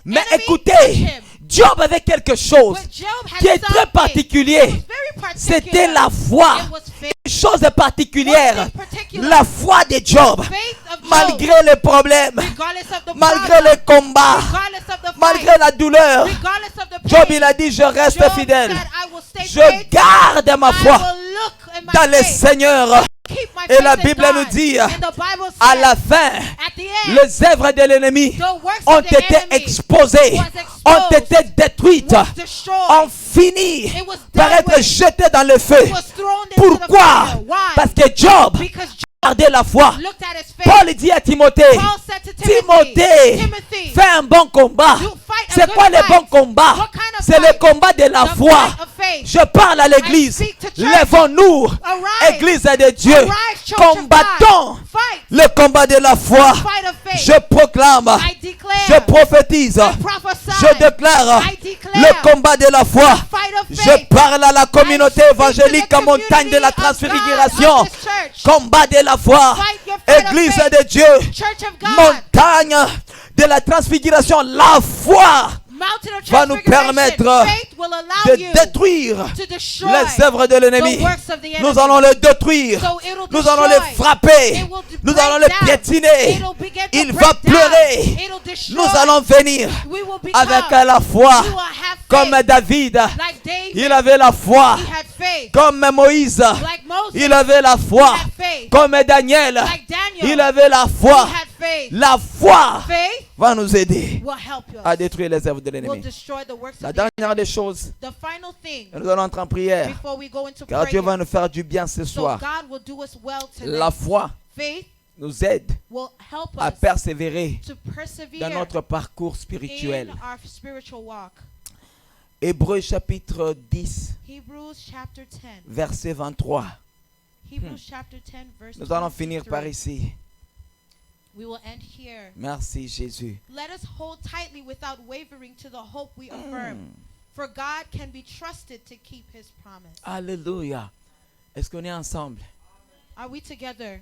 Mais
Enemy touch
écoutez,
him.
Job avait quelque chose
But Job had
qui est très
something.
particulier.
It was very particular.
C'était la foi.
It was faith.
Une chose particulière.
One thing particular.
La foi de Job.
Faith of Job.
Malgré les problèmes,
Regardless of the
malgré
problem,
les combats,
regardless of the fight,
malgré la douleur,
regardless of the pain,
Job il a dit, je reste
Job
fidèle.
said, I will stay
Je
faithful.
garde ma
I
foi
will look in my
dans le
faith.
Seigneur.
Keep my
Et
faith
la
in
Bible
God.
nous dit,
And the Bible
à
says,
la fin,
at the end,
les œuvres de l'ennemi
the works
ont
of the
été
enemy
exposées,
was
ont
exposed,
été détruites,
was destroyed,
ont fini
it was
par
done
être
with,
jetées dans le feu.
it was thrown into the
Pourquoi?
fire. Why?
Parce que Job
Because Job
gardait la foi.
looked at his faith.
Paul dit à Timothée,
Paul said to Timothy,
Timothée, fais un bon combat.
you fight a
C'est
good
quoi le
fight.
bon combat?
What kind of
C'est le
fight?
combat de la
The
foi.
fight of faith.
Je parle à l'église.
I speak to church.
Lèvons-nous,
Arise.
église de Dieu.
Arise, church of
Combattons
God. Fight.
le combat de la foi.
Fight of faith.
Je proclame,
I declare.
je prophétise,
I prophesy.
je déclare
I declare.
le combat de la foi.
Fight of
Je
faith.
parle à la communauté
I speak
évangélique
to the
montagne de la
community of
transfiguration.
God, of this church.
Combat de la foi.
Fight your fight of
Église
faith.
de Dieu.
Church of God.
Montagne de la transfiguration. La foi
Mountain of
va nous
transfiguration.
permettre
Faith will allow
de
you
détruire
to destroy
les œuvres de l'ennemi.
the works of the enemy.
Nous allons les détruire.
So it'll
Nous allons
destroy.
les frapper.
It will
Nous
break
allons les
down.
piétiner.
It'll begin to
Il
break
va
down.
pleurer.
It'll destroy.
Nous allons venir
We will become.
avec la foi.
We will have
Comme
faith.
David,
Like David,
il avait la foi.
he had faith.
Comme Moïse,
Like Moses,
il avait la foi.
he had faith.
Comme Daniel,
Like Daniel,
il avait la foi.
he had faith.
La foi
Faith
va nous aider
will help us.
à détruire les œuvres de
Will
l'ennemi.
destroy the works
La
of the
dernière des choses,
The final thing
nous allons entrer en prière.
before we go into
Car Dieu va
prayer.
nous faire du bien ce
So
soir.
God will do us well tonight.
La foi
Faith
nous aide
will help
à
us
persévérer
to persevere
dans notre parcours
in
spirituel.
our spiritual walk.
Hébreux chapitre 10,
Hebrews chapter 10.
verset 23.
Hebrews chapter 10 verse
Nous allons finir
23.
par ici.
We will end here.
Merci Jésus.
Let us hold tightly without wavering to the hope we affirm. For God can be trusted to keep his promise.
Alléluia. Est-ce qu'on est ensemble?
Are we together?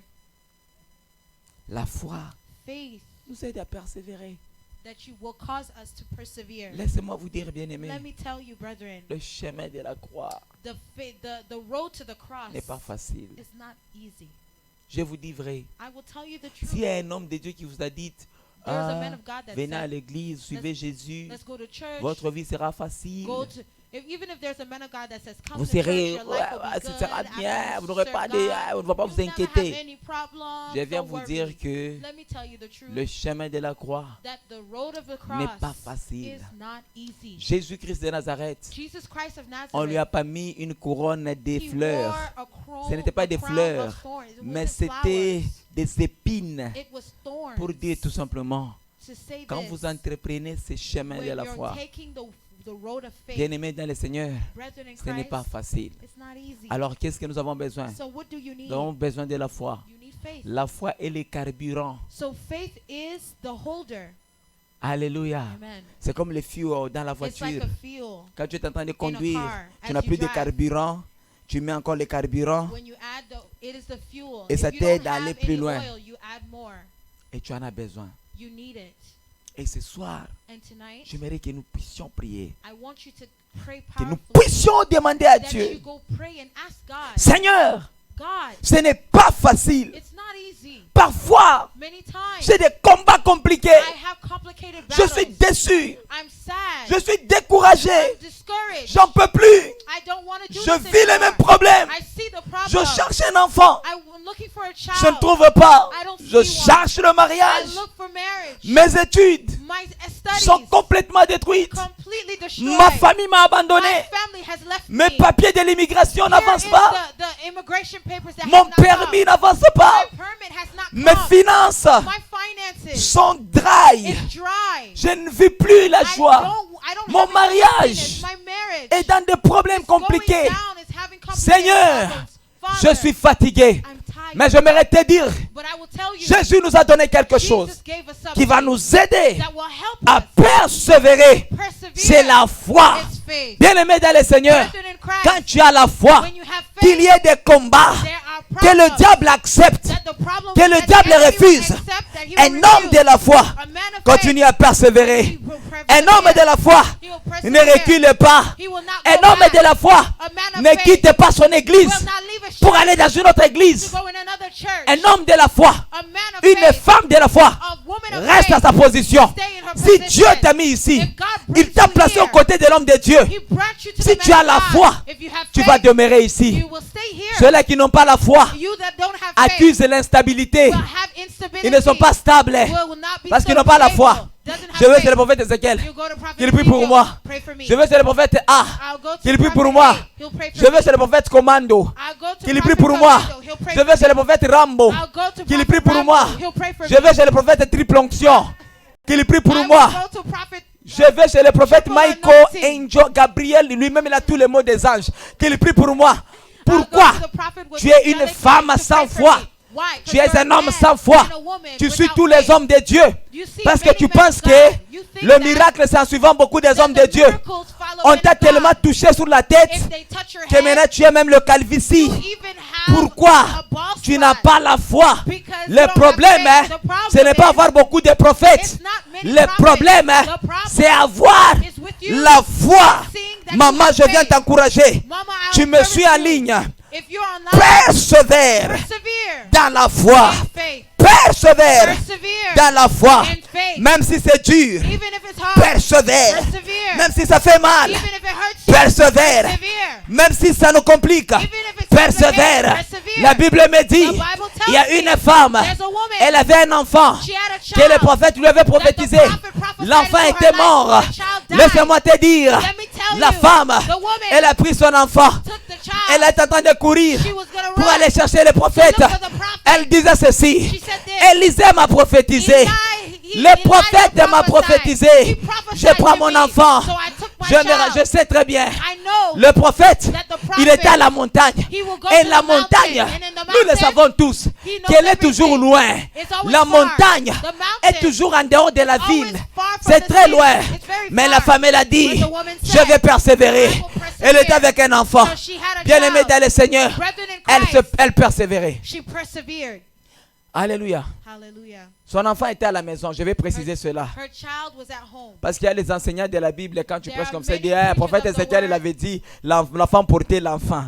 La foi
Faith
nous aide à persévérer.
that you will cause us to persevere.
Laissez-moi vous dire, bien-aimés,
Let me tell you, brethren,
le chemin de la croix
the road to the cross
n'est pas facile.
is not easy.
Je vous dis vrai.
I will tell you the truth.
S'il y a un homme de Dieu qui vous a dit,
There is a man of God that
venez à
said,
l'église, suivez Jésus,
let's go to church,
votre vie sera facile.
go to Even if there's a man of God that says, come
Vous
to church,
serez,
your life will be
ce
good,
sera
after
bien,
you
vous n'aurez pas
serve
de,
God,
on ne va pas
you'll
vous
never have
inquiéter.
any problems,
Je viens
don't
vous
worry.
dire que
Let me tell you the truth,
le chemin de la croix
that the road of the
n'est
cross
pas facile.
is not easy.
Jésus-Christ de Nazareth,
Jesus Christ of
on lui a
Nazareth,
pas mis une couronne de
he
fleurs.
wore a crown,
Ce n'était pas des
a crown
fleurs,
of thorns. It
mais
wasn't
c'était
flowers.
des épines.
It was thorns.
Pour dire tout simplement,
To say
quand
this,
vous entreprenez ce chemin de
when
la
you're
foi,
taking the road of faith,
bien-aimés dans le Seigneur,
brethren in
ce n'est pas
Christ,
facile.
it's not easy.
Alors, qu'est-ce que nous avons besoin?
So what do you need?
Nous avons besoin de la foi.
You need faith.
La foi est le carburant.
So faith is the holder.
Alléluia.
Amen.
C'est comme le fuel dans la
It's like
voiture.
a fuel.
Quand tu es en train de
in a
conduire,
car,
tu
as
n'as
you
plus de
drive.
carburant, tu mets encore le carburant
When you add it is the fuel.
Et
If
ça
you
t'aide
don't
à aller
have
plus
any
loin.
oil, you add more.
et tu en as besoin.
You need it.
Et ce soir,
And tonight,
j'aimerais que nous puissions prier.
I want you to pray
Que nous
powerfully.
puissions demander à
That
Dieu,
you go pray and ask God.
Seigneur,
God,
ce n'est pas facile.
it's not easy.
Parfois,
Many times,
j'ai des combats compliqués.
I have complicated
Je
battles.
suis déçu.
I'm sad.
Je suis découragé.
I'm discouraged.
J'en peux plus.
I don't want to do
Je
this
vis les
anymore.
mêmes problèmes.
I see the problem.
Je cherche un enfant.
I'm looking for a child.
Je ne trouve pas.
I don't
Je
see one.
cherche le
I
mariage.
look for marriage.
Mes études
My studies
sont complètement détruites.
completely destroyed.
Ma famille m'a
My
abandonné.
family has left
Mes
me.
papiers de l'immigration
Here
n'avancent
is
pas.
the immigration papers that
Mon
have not
permis
come.
n'avance pas.
My permit has not
Mes
come.
finances
My finances
sont dry.
is dry.
Je ne vis plus la joie.
I don't
Mon
have any
mariage
happiness. My marriage
Et dans des problèmes
is going
compliqués.
down, is having complicated
Seigneur,
problems.
je
Father,
suis fatigué.
I'm tired.
Mais j'aimerais te dire,
But I will tell you,
Jésus nous a donné quelque chose
Jesus gave us
qui va
something
nous aider
that will help
à
us
persévérer.
persevere.
C'est la foi.
It's faith.
Bien-aimé dans le Seigneur,
Brethren in Christ,
quand tu as la foi,
when you have
qu'il y
faith,
ait des combats,
there are
que le
problems
diable accepte,
that the problem
que le
that the
diable
enemy will
refuse.
accept, that he
un
will
homme de
refuse.
la foi
A man of
continue
faith,
à persévérer.
he will
Un
persevere.
homme de la foi
He will
ne
persevere.
recule pas.
He will not
Un
go
homme
back.
de la foi
A man of
ne
faith
quitte pas son église
will not leave a church
pour aller dans une autre église.
to go in another church.
Un homme de la foi,
A man of
une
faith,
femme de la foi
a woman of
reste à
faith,
sa position.
stay in her
Si Dieu
position.
t'a mis ici,
If God brings
il t'a
you
placé
here,
aux côtés de l'homme de Dieu.
He brought you to
Si
the
tu
man
as
of
la
God.
foi,
If you have
tu
faith,
vas demeurer ici.
you will stay here.
Ceux-là qui n'ont pas la foi
You that don't have faith
accusent l'instabilité.
will have instability.
Ils ne sont pas stables
will not be
parce qu'ils
so
n'ont pas la
stable.
foi.
Doesn't have
Je veux
faith.
c'est le prophète Ézéchiel.
You go to prophet
Qu'il prie pour
Ezekiel,
moi.
pray for me.
Je veux c'est le prophète A.
I'll go to
Qu'il prie
prophet
pour moi.
A. He'll pray for
Je veux
me.
c'est le prophète Commando.
I'll go to
Qu'il prie
prophet
pour moi.
Commando. He'll pray
Je
for
veux c'est le
me.
prophète Rambo.
I'll go to
Qu'il
prophet
prie pour
Rambo.
moi.
He'll pray for
Je
me.
veux chez le prophète Triple Onction. Qu'il prie pour
I will
moi.
go to prophet
Je vais chez le prophète
Triple
Michael,
anointing.
Angel, Gabriel. Lui-même, il a tous les mots des anges. Qu'il prie pour moi.
I'll go
Pourquoi?
to the prophet with
Tu es une
angelic
femme
wings to
sans
pray for
foi.
me. Why?
Tu es
'Cause
un
you're a
homme
man
sans foi.
and a woman
Tu suis
without
tous les
faith.
hommes de Dieu.
You see
Parce que
many
tu
men of
penses
God.
que
You think
le
that
miracle, c'est en suivant beaucoup des hommes de
the
Dieu.
miracles follow
On
men
t'a
of God.
tellement touché sur la tête
If they touch your
que
head,
maintenant tu as même le calvitie.
you even have
Pourquoi?
a ball
Tu n'as
spot.
pas la foi.
Because you
Le
don't
problème,
have
hein,
faith. The problem
ce n'est pas
is,
avoir beaucoup de prophètes.
it's not many
Le
prophets.
problème, hein,
The problem
c'est avoir
is with you.
la foi.
Seeing that you
Maman,
have
je viens
faith.
t'encourager.
Mama, I
Tu
will
me suis en
encourage you.
ligne.
If you're online,
Persevère
persevere
dans la foi.
in faith.
Persevère
Persevere
dans la foi.
in faith.
Même si c'est dur,
Even if it's hard,
persevère.
persevere.
Même si ça fait mal,
Even if it hurts you,
persevère.
persevere.
Même si ça nous complique,
Even if it's
persevère.
persevere.
La Bible me dit,
The Bible tells
il y a
me
une femme,
there's a woman.
elle avait un enfant
She had a
que le
child
prophète lui avait prophétisé.
that the prophet prophesied
L'enfant
into her
était
life.
mort.
The child died.
Laisse-moi te dire,
Let me tell
la
you,
femme,
the woman
elle a pris son enfant.
took the child.
Elle est en train de courir
She was gonna
pour
run
aller chercher le prophète.
to look for the prophet.
Elle disait ceci,
She said this.
Élisée m'a prophétisé. Le prophète m'a prophétisé. Je prends mon enfant. Je sais très bien. Le prophète, il était à la montagne. Et la montagne, nous le savons tous, qu'elle est toujours loin. La montagne est toujours en dehors de la ville. C'est très loin. Mais la femme, elle a dit, je vais persévérer. Elle était avec un enfant. Bien aimé dans le Seigneur, elle persévérait. Alléluia.
Hallelujah.
Son enfant était à la maison. Je vais préciser cela.
Her child was at home.
Parce qu'il y a les enseignants de la Bible, quand tu
There
prêches
are
comme ça, ils
many
disent,
preachers
prophète
of the
Ézéchiel, il
word.
avait dit, l'enfant portait l'enfant.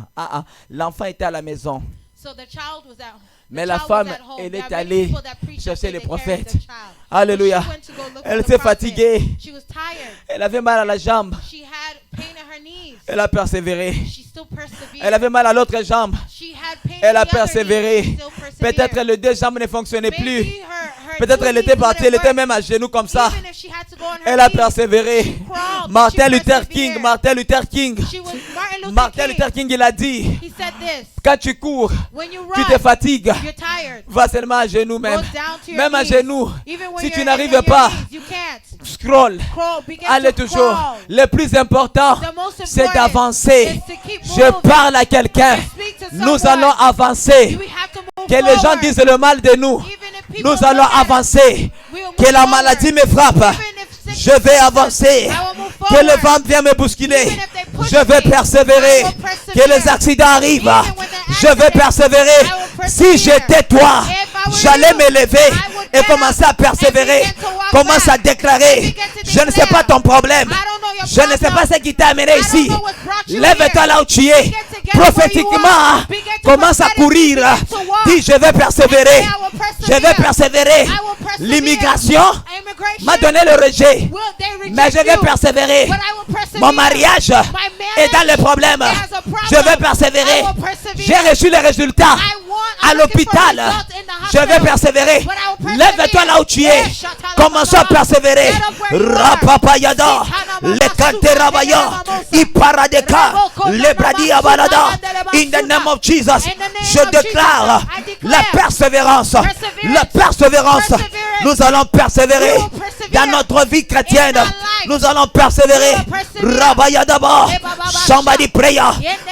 L'enfant était à la maison.
So the child was at home.
Mais la femme, elle est allée chercher les prophètes.
Alléluia.
Alléluia. Elle s'est fatiguée.
She was tired.
Elle avait mal à la jambe.
She had pain in her knees.
Elle a persévéré.
She still persevered.
Elle avait mal à l'autre jambe.
She had pain
Elle
in
a
the other knee.
persévéré.
She still persevered.
Peut-être les deux jambes ne fonctionnaient plus.
Maybe her
Peut-être
two
elle
knees
était partie, elle
wouldn't
était
work.
même à genoux comme ça.
Even if she had to go on her
Elle a
knees,
persévéré.
she crawled,
Martin
but she
Luther King,
persevered.
Martin Luther King.
She was Martin
Martin
Luther
Luther
King.
King, il a dit,
He said this.
quand tu cours,
When you
tu
run,
te fatigues,
you're tired.
va seulement à genoux
Go
même.
down to your
Même à
knees.
genoux,
Even when
si
you're
tu
on
n'arrives
your
pas,
knees, you can't.
scroll.
Crawl. Begin
Allez
to
toujours.
crawl.
Le plus important,
The most
c'est
important
d'avancer.
is to keep
Je
moving.
parle à quelqu'un.
Speak to
Nous
someone.
allons avancer.
We have to move
Que les gens
forward.
disent le mal de nous.
Even if people
Nous allons
look at us,
avancer.
we will move
Que la
forward.
maladie me frappe.
Even if sickness
Je vais
hits us,
avancer.
I will move
Que le
forward.
vent vienne me bousculer.
Even if they push
Je vais
me,
persévérer.
I will persevere.
Que les accidents arrivent.
Even when the
Je vais
accidents,
persévérer.
I will
Si
persevere.
j'étais toi,
If I were
j'allais
you,
me lever
I would
et
get
commencer à
up
persévérer.
and begin to walk
Commence
back.
à déclarer.
Begin to
Je ne sais pas
declare.
ton problème.
I don't know your
Je ne sais
problem.
pas ce qui t'a amené
I don't
ici.
know what's brought you
Lève-toi
here.
là où tu es.
Begin to get where you
Prophétiquement,
are. Begin to
commence à
prophetically
courir.
begin to walk.
Dis, je vais persévérer.
And say, I will
Je vais
persevere.
persévérer.
I will persevere.
L'immigration
Immigration
m'a donné le rejet.
will they reject
Mais je vais
you,
persévérer.
but I will persevere.
Mon mariage
My marriage
est dans les problèmes.
has a problem.
Je vais persévérer.
I will persevere.
J'ai reçu les résultats à
I'm looking for
l'hôpital.
results in the
Je vais
hospital.
persévérer.
But I will persevere.
Lève-toi là où tu es.
Yes, shatalababa.
Commence à persévérer.
Get up where you are.
Rapapayada. Le kanterabaya. Iparadeka. Le bradi abalada. In the name of Jesus.
In the name
Je
of
déclare
Jesus, I declare
la persévérance.
perseverance.
La persévérance.
Perseverance.
Nous allons persévérer
We will persevere
dans notre vie chrétienne.
in our life.
Nous allons persévérer.
We will persevere.
Rabayadaba. Somebody pray.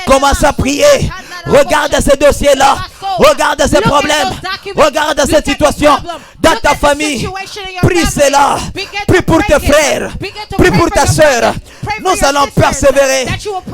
Commence à prier. Regarde ces dossiers-là. Regarde ces problèmes. Regarde cette situation dans ta famille. Prie cela. Prie pour tes frères. Prie pour ta soeur. Nous allons persévérer.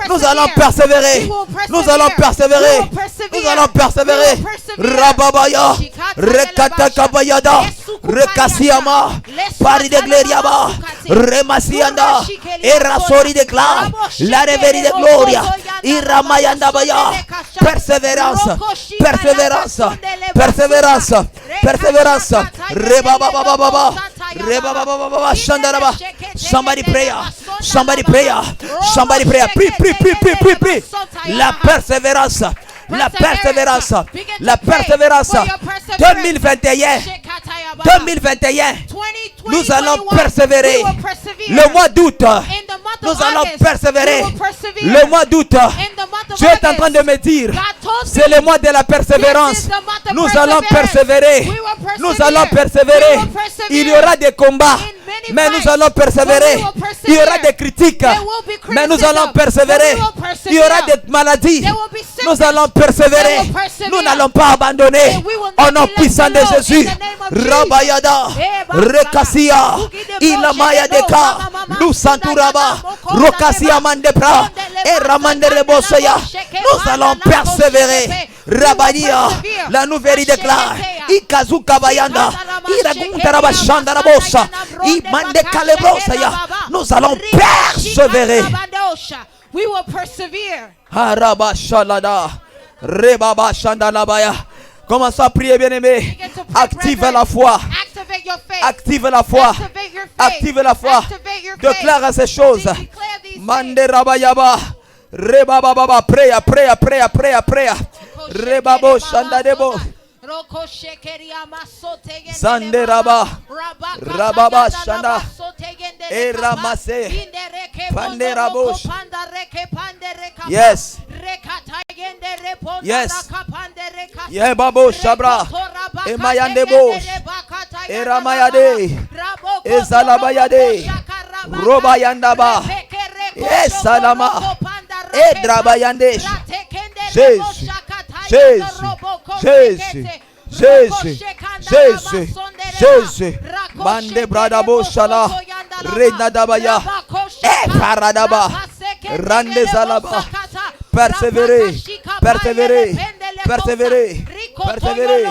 Nous allons persévérer. Nous allons persévérer. Nous allons persévérer. Rababaya. Rekatakabayada. Rekasiama. Pari de Gleriaba. Remasianda. Erasori de Cla. La Reveri de Gloria. Iramayanda Baya. Persévérance. Persévérance. Persévérance. Persévérance. Rebababababa. Rebababababa. Shandaraba. Somebody pray. Somebody pray. Somebody pray. Prie, prie, prie, prie, prie, prie. La persévérance. La persévérance. La persévérance. 2021. 2021. Nous allons persévérer. Le mois d'août. Nous allons persévérer. Le mois d'août. Tu es en train de me dire, c'est le mois de la persévérance. Nous allons persévérer. Nous allons persévérer. Il y aura des combats, mais nous allons persévérer. Il y aura des critiques, mais nous allons persévérer. Il y aura des maladies. Nous allons persévérer. Nous n'allons pas abandonner. Au nom puissant de Jésus. Rabayada, Rekasia, Ilamaya Deka, Lusanturaba, Rokasia Mandepra, et Ramanderebosaya. Nous allons persévérer. Rabadia, la nouvelle déclare. Ikazuka Bayanda, Iraguntaraba Shandarabosa, Imande Kalebrosaya. Nous allons persévérer.
We will persevere.
Haraba Shalada, Rebaba Shandalabaya. Commençons à prier, bien-aimé. Active la foi.
Activate your faith.
Active la foi.
Activate your faith.
Active la foi.
Activate your faith.
Déclare ces choses.
Declare these
Mande Rabayaba. Rebababa. Pray, pray, pray, pray, pray. Rebabo Shandadebo. Zanderaba. Rababa Shanda. Eramase. Panderabosh. Yes. Yes. Yebabo Shabra. Emayandebo. Eramayade. Ezalabayade. Robayandaba. Esalama. Edrabayandesh. Jésus. Jésus. Jésus. Jésus. Jésus. Jésus. Mande Bradabo Shala. Renadabaya. Paradaba. Rande Zalaba. Persévérer. Persévérer. Persévérer. Persévérer.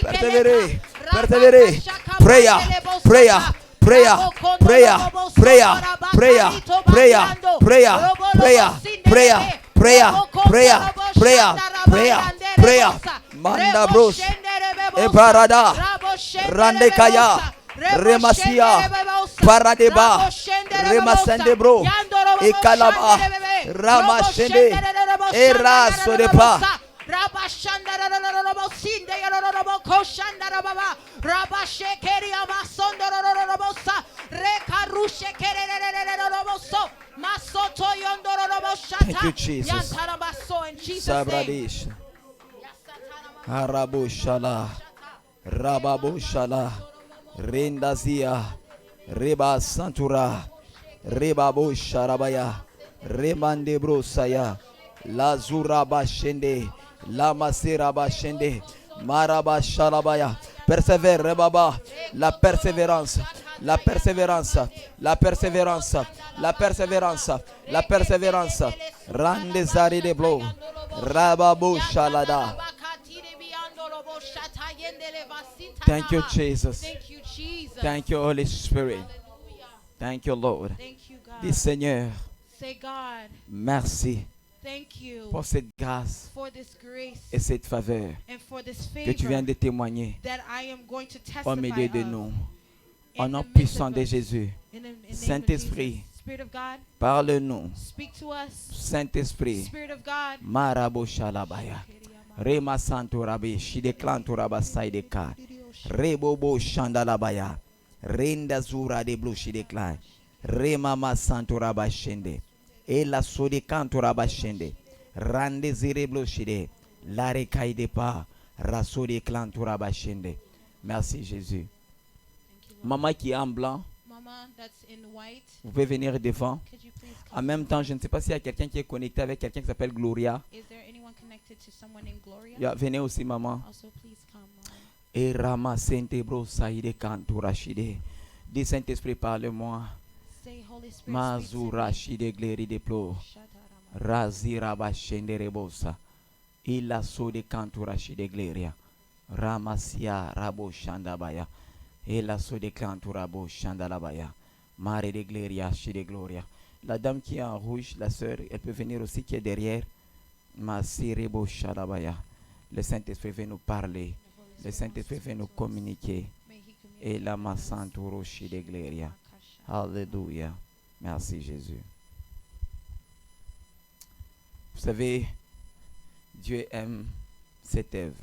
Persévérer. Persévérer. Prayer. Prayer. Prayer, prayer, prayer, prayer, prayer, prayer, prayer, prayer, prayer, prayer, prayer, prayer, prayer. Manda bros, Ebarada, Randekaya, Remasia, Paradeba, Remasende bro, Ekalaba, Ramachende. Et raso de pas. Thank you, Jesus. Sabradish. Arabo Shala. Rababo Shala. Rendazia. Reba Santura. Rebabo Sharabaya. Remande Brosaya. Lazura Bashende. Lamasera Bashende. Maraba Shalabaya. Persévère, Rebaba. La persévérance. La persévérance. La persévérance. La persévérance. La persévérance. Rande Zari de Blo. Rababo Shalada. Thank you, Jesus.
Thank you, Jesus.
Thank you, Holy Spirit. Thank you, Lord.
Thank you, God.
Dis Seigneur,
Say, God,
merci
thank you
pour cette grâce
for this grace
et cette faveur
and for this
que tu viens
favor
de témoigner
that I am going to
au
testify
milieu de
of.
nous.
In
Au nom
the midst
puissant
of
de
us.
Jésus,
In the name of
Saint-Esprit,
Jesus. Spirit of God,
parle-nous.
speak to us.
Saint-Esprit,
Spirit of God,
Marabo Shalabaya. Rema Santo Rabi, Shideklanto Rabasai de Ka. Rebobo Shandalabaya. Renda Zura de Blue Shideklan. Remama Santo Rabashende. Et la Sodekanto Rabashende. Rande Zereblo Shide. La Rekai de Pa. Rasso de Clanto Rabashende. Merci Jésus.
thank you, Lord.
Maman qui est en blanc,
Mama, that's in white.
vous pouvez venir devant.
Could you please
En
come?
même temps, je ne sais pas s'il y a quelqu'un qui est connecté avec quelqu'un qui s'appelle Gloria.
Is there anyone connected to someone named Gloria?
Venez aussi, maman.
Also, please come, Mama.
Et Rama Sainte-Bro Saïde Kantou Rachide. Dis Saint-Esprit, parle-moi.
Say, Holy Spirit, speak to
Mazu
me.
Rachide Gleri de Plo. Razi Rabashende Rebosa. Il a so de Kantou Rachide Gleria. Ramasia Rabo Shandabaya. Il a so de Kantou Rabo Shandalabaya. Mare de Gleria, Shide Gloria. La dame qui est en rouge, la sœur, elle peut venir aussi qui est derrière. Masi Rebo Shandabaya. Le Saint-Esprit veut nous parler. Le Saint-Esprit veut nous communiquer. Et la Massanturo Shide Gleria. Alléluia. Merci Jésus. Vous savez, Dieu aime cette œuvre.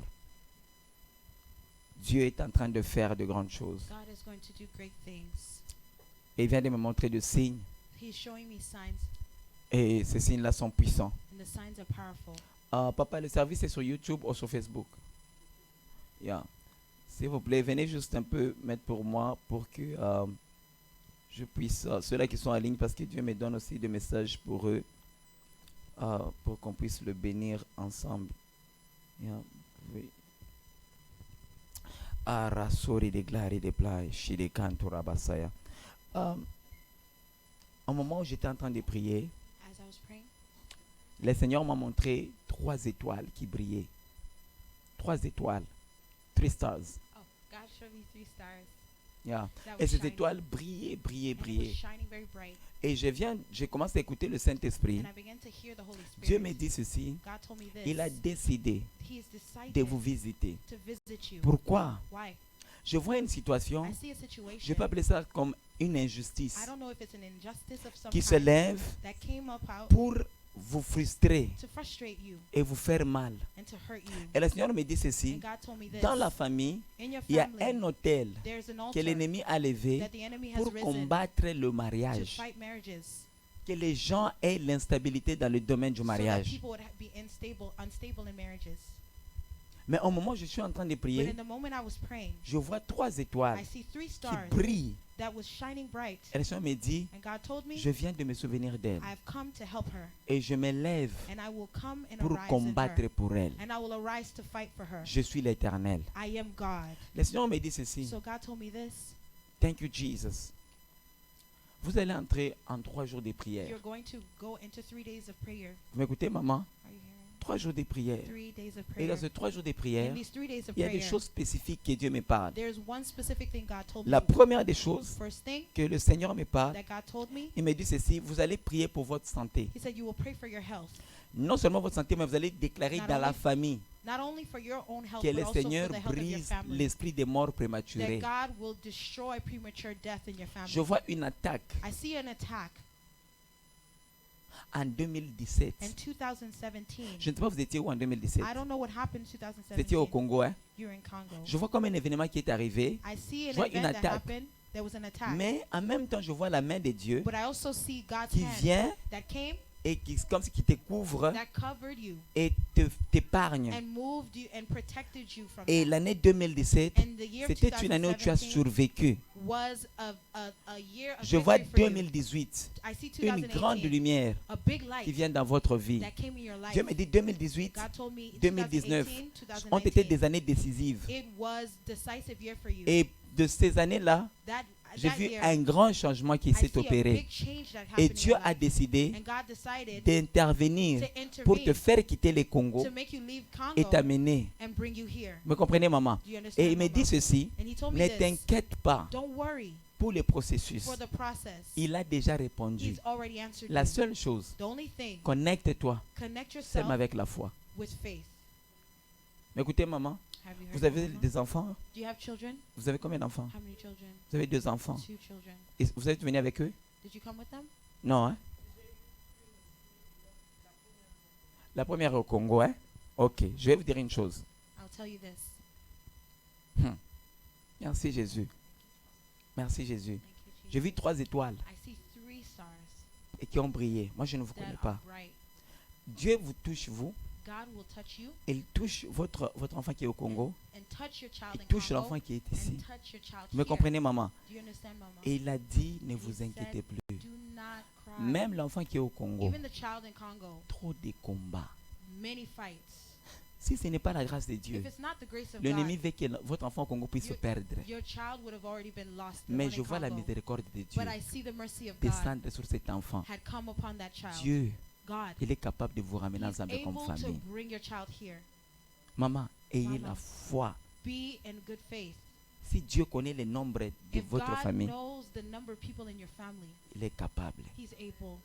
Dieu est en train de faire de grandes choses.
God is going to do great things.
Et il vient de me montrer des signes.
He's showing me signs,
Et ces signes-là sont puissants.
and the signs are powerful.
Papa, le service est sur YouTube ou sur Facebook? Yeah. S'il vous plaît, venez juste un peu mettre pour moi pour que je puisse, ceux-là qui sont en ligne, parce que Dieu me donne aussi des messages pour eux, pour qu'on puisse le bénir ensemble. Yeah. Oui. Arasori de glari de plage, shide kantura basaya. Au moment où j'étais en train de prier,
As I was praying,
le Seigneur m'a montré 3 étoiles qui brillaient. 3 étoiles. 3 stars.
oh, God showed me 3 stars.
Yeah.
That
Et
was
ces
shining.
étoiles brillaient, brillaient,
And it was
brillaient.
shining very bright.
Et j'ai commencé à écouter le Saint-Esprit.
And I began to hear the Holy Spirit.
Dieu me dit ceci.
God told me this.
Il a décidé
He has decided
de vous visiter.
to visit you.
Pourquoi?
Why?
Je vois une situation,
I see a
je
situation.
ne peux pas appeler ça comme une injustice,
I don't know if it's an injustice of some
qui se
kind
lève
that came up out
pour vous frustrer
to frustrate you
et vous faire mal.
and to hurt you.
Et le Seigneur me dit ceci.
And God told me this.
Dans la famille,
In your
il y a
family,
un hôtel
there's an
que
altar
l'ennemi a levé
that the enemy has
pour
risen
combattre le
to
mariage.
fight marriages.
Que les gens aient l'instabilité dans le domaine du
So that
mariage.
people would be unstable in marriages.
Mais au moment où je suis en train de
But
prier,
in the moment I was praying,
je vois 3 étoiles
I see 3
qui
stars
brillent.
that was shining bright.
Et le Seigneur me dit,
And God told me,
je viens de me souvenir d'elle.
I've come to help her.
Et je me lève
And I will come and
pour
arise in
combattre
her.
pour elle.
And I will arise to fight for her.
Je suis l'Éternel.
I am God.
Le Seigneur me dit ceci.
So God told me this.
Thank you, Jesus. Vous allez entrer en 3 jours de prière.
You're going to go into 3 days of prayer.
Vous m'écoutez, maman?
Are you hearing?
3 jours de prière.
3 days of
Et
prayer.
dans ces 3 jours de prière,
In these 3 days of
il y a des
prayer,
choses spécifiques que Dieu me parle.
there's one specific thing God told
La
me.
première des choses
First thing
que le Seigneur me parle,
that God told me,
il me dit ceci, vous allez prier pour votre santé.
He said you will pray for your health.
Non seulement votre santé, mais vous allez déclarer
Not
dans la
only-
famille
Not only for your own health,
que
but
le
also
Seigneur
for the health of your
brise
family.
l'esprit des morts
That
prématurés.
God will destroy premature death in your family.
Je vois une attaque.
I see an attack.
En 2017.
In 2017,
Je ne sais pas, vous étiez où en 2017?
I don't know what happened in
Vous étiez au
2017.
Congo, hein?
You're in Congo.
Je vois comme un événement qui est arrivé,
I see
je
an
vois une
event that
attaque.
happened. There was an attack.
mais en même temps, je vois la main de Dieu
But I also see God's
qui
hand
vient
that came,
et comme si qui te couvre
that covered you
et t'épargne.
and moved you and protected you from
Et
that.
l'année 2017,
And the year
c'était une année où tu as
2017
survécu.
was a year of
Je vois
victory for you.
2018,
I see
une grande
2018,
lumière
a big
qui
light
vient dans votre vie.
that came in your life.
Dieu me dit 2018,
God told me
2019
2018,
ont été
2019,
des années décisives.
it was decisive year for you.
Et de ces années-là, j'ai
That
vu
year,
un grand changement qui
I
s'est
see a
opéré.
big change that
Et
happened in
Dieu
your
a
life.
décidé
And God decided
d'intervenir
to
pour te
intervene
faire quitter les Congo
to make you leave
et
Congo
t'amener.
and bring you here.
Me comprenez, maman?
Do you understand,
Et il me
Mama?
dit ceci,
And he told me
ne
this.
t'inquiète pas
Don't worry
pour le processus.
for the process.
Il a déjà répondu.
He's already answered
La
you.
seule chose,
The only thing,
connecte-toi
connect
seulement
yourself
avec la foi.
with faith.
Mais écoutez, maman,
Have you heard
vous avez
Mama?
des enfants?
Do you have children?
Vous avez combien d'enfants?
How many children?
Vous avez 2 enfants.
2 children.
Et vous êtes venu avec eux?
Did you come with them?
Non, hein? La première est au Congo, hein? Ok, je vais vous dire une chose.
I'll tell you this.
Merci Jésus. Merci Jésus.
Thank you, Jesus.
J'ai vu 3 étoiles
I see 3 stars
et qui ont brillé. Moi, je ne vous
that
connais
are
pas.
bright.
Dieu vous touche, vous.
God will touch you
Il touche votre enfant qui est au Congo.
and touch your child
Il
in
touche
Congo
l'enfant qui est ici.
and touch your child
Vous me
here.
comprenez, maman?
Do you understand, Mama?
Et il a dit, ne
He
vous
said,
inquiétez plus.
Do not cry.
Même l'enfant qui est au Congo,
Even the child in Congo,
trop de combats.
many fights.
Si ce n'est pas la grâce de
If
Dieu,
it's not the grace of
l'ennemi
God,
veut que votre enfant au Congo puisse se perdre.
your child would have already been lost. the
Mais
one
je
in
vois la
Congo.
miséricorde de Dieu
But I see the mercy of God
descendre sur cet enfant.
had come upon that child.
Dieu,
God,
il est capable de vous ramener
He's
ensemble comme
able to
famille.
bring your child here.
Maman, ayez
Maman.
la foi.
Be in good faith.
Si Dieu connaît le nombre de
If
votre
God
famille,
knows the number of people in your family,
il est capable.
He's able.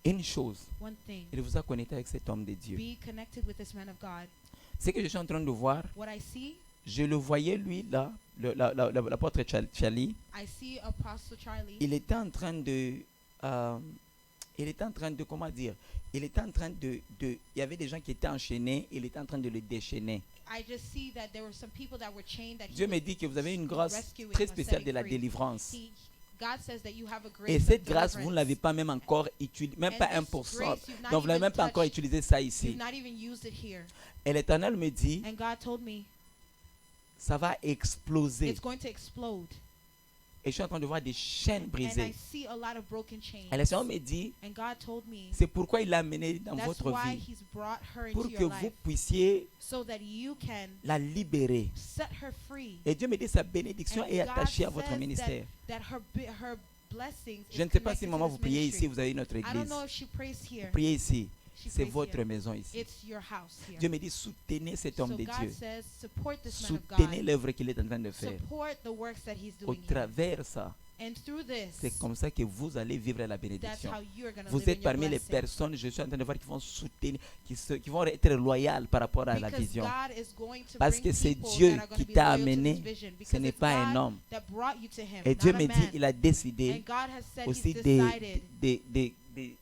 Une chose,
One thing,
il vous a connecté avec cet homme de Dieu.
be connected with this man of God.
Ce que je suis en train de voir,
What I see,
je le voyais lui là, l'apôtre Charlie.
I see Apostle Charlie.
Il était en train de, comment dire, il était en train il y avait des gens qui étaient enchaînés, il était en train de le déchaîner.
I just see that there were some people that were chained that
Dieu
he
me
was
dit que vous avez une grâce
rescuing
très
or
spéciale
setting
de la
free.
délivrance.
God says that you have a grace
Et
of
cette grâce, vous ne
deliverance.
l'avez pas même encore utilisée, même
And
pas
this
1%.
grace, you've not
Donc vous n'avez
even
même pas encore
touched.
utilisé ça
You've
ici.
not even used it here.
Et l'Éternel me dit,
And God told me
ça va exploser.
it's going to explode.
Et je suis en train de voir des chaînes
And I
brisées.
see a lot of broken chains.
Et le Seigneur me dit,
And God told me
c'est pourquoi il l'a amené dans
that's
votre
why
vie.
He's brought her
Pour
into
que
your
vous
life
puissiez
so that you can
la libérer.
set her free.
Et Dieu me dit, sa bénédiction
And
est
God
attachée à votre
says
ministère.
that her blessings
Je
is
ne sais pas si
connected to
maman
this
vous priez
ministry.
ici, vous avez notre
I don't
église.
know if she prays here.
Vous priez ici.
She
C'est
prays
votre
here.
maison ici.
It's your house here.
Dieu me dit, soutenez cet homme
So
de
God
Dieu.
says, support this man of
Soutenez
God.
l'œuvre qu'il est en train de faire.
Support the works that He's
Au
doing here.
travers ça,
And through this,
c'est comme ça que vous allez vivre la
that's
bénédiction.
how you're going to
Vous
live in
êtes
your
parmi les
blessing.
personnes, je suis en train de voir, qui vont soutenir, qui vont être loyales par rapport à la
Because
vision.
God is going to
Parce
bring
que c'est
people
Dieu
that are going
qui
to be
t'a
loyal to this
amené.
vision.
Ce
Because
n'est
it's
pas un
God
homme.
that brought you to Him,
Et Dieu
not
me
a
dit,
man.
il a décidé
And God has said
aussi
He's decided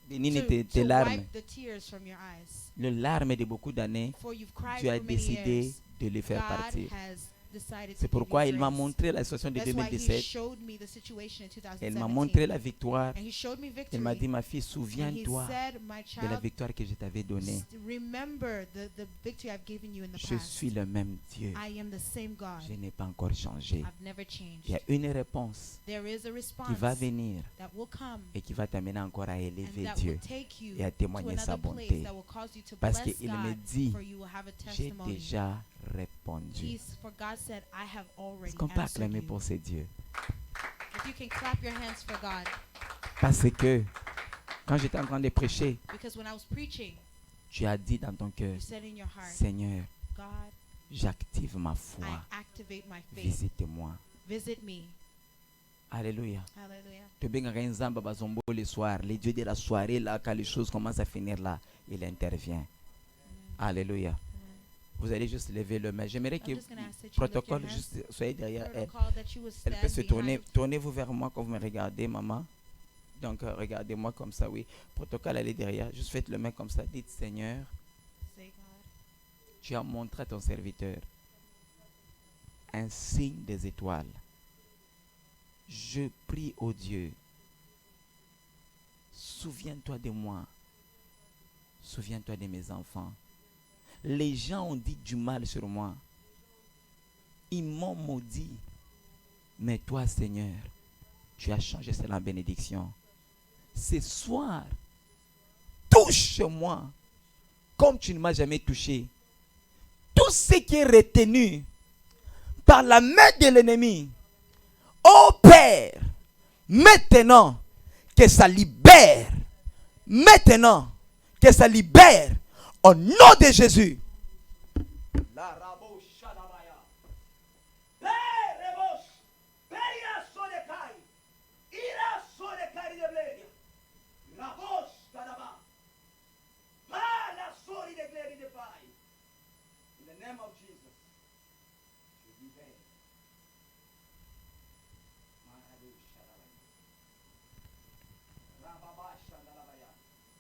d'éniner tes
to
larmes.
wipe the tears from your eyes.
Le larme de beaucoup d'années,
For you've cried
Dieu a
for many
décidé
years.
de les faire
God
partir.
has decided
C'est
to
pourquoi
give
il
you
m'a
grace.
montré la situation de
That's why He
2017.
showed me the situation in 2017.
Il m'a montré la victoire.
And He showed me victory.
Il m'a dit, ma fille,
And He
souviens-toi
said, my
de la
child,
victoire que je t'avais donnée.
remember the victory I've given you in the
Je
past.
suis le même Dieu.
I am the same God.
Je n'ai pas encore changé.
I've never
Il y a
changed.
une réponse
There is a response
qui va venir
that will come
et qui va t'amener encore à
and
élever
that will
Dieu
take you
et à
to
témoigner sa
another place
bonté.
that will cause you to
Parce
bless
qu'il me
God,
dit,
for you will have a
j'ai
testimony.
déjà répondu.
For God said, I have already
Est-ce qu'on peut
answered
acclamer
you.
pour ce Dieu?
If you can clap your hands for God.
Parce que quand j'étais en train de prêcher,
Because when I was preaching,
tu as dit dans ton cœur,
you said in your heart,
Seigneur,
God,
j'active ma
I
foi.
activate my faith.
Visite-moi.
Visit me.
Alléluia.
Hallelujah.
Tobengaka nzamba bazombo le soir, les dieux de la soirée, là, quand les choses commencent à finir là, il intervient. Alléluia. Vous allez juste lever le main. J'aimerais que
I'm just going to ask that you lift your
protocole,
hands.
juste soyez derrière elle.
Protocol that you would
Elle
stand
peut se tourner.
behind.
Tournez-vous vers moi quand vous me regardez, maman. Donc, regardez-moi comme ça, oui. Protocole, allez derrière. Juste faites le main comme ça. Dites, Seigneur,
Say, God,
tu as montré à ton serviteur un signe des étoiles. Je prie au Dieu, souviens-toi de moi. Souviens-toi de mes enfants. Les gens ont dit du mal sur moi. Ils m'ont maudit. Mais toi, Seigneur, tu as changé cela en bénédiction. Ce soir, touche-moi comme tu ne m'as jamais touché. Tout ce qui est retenu par la main de l'ennemi, ô Père, maintenant que ça libère. Maintenant que ça libère. Au nom de Jésus. In the name of Jesus. Je libère.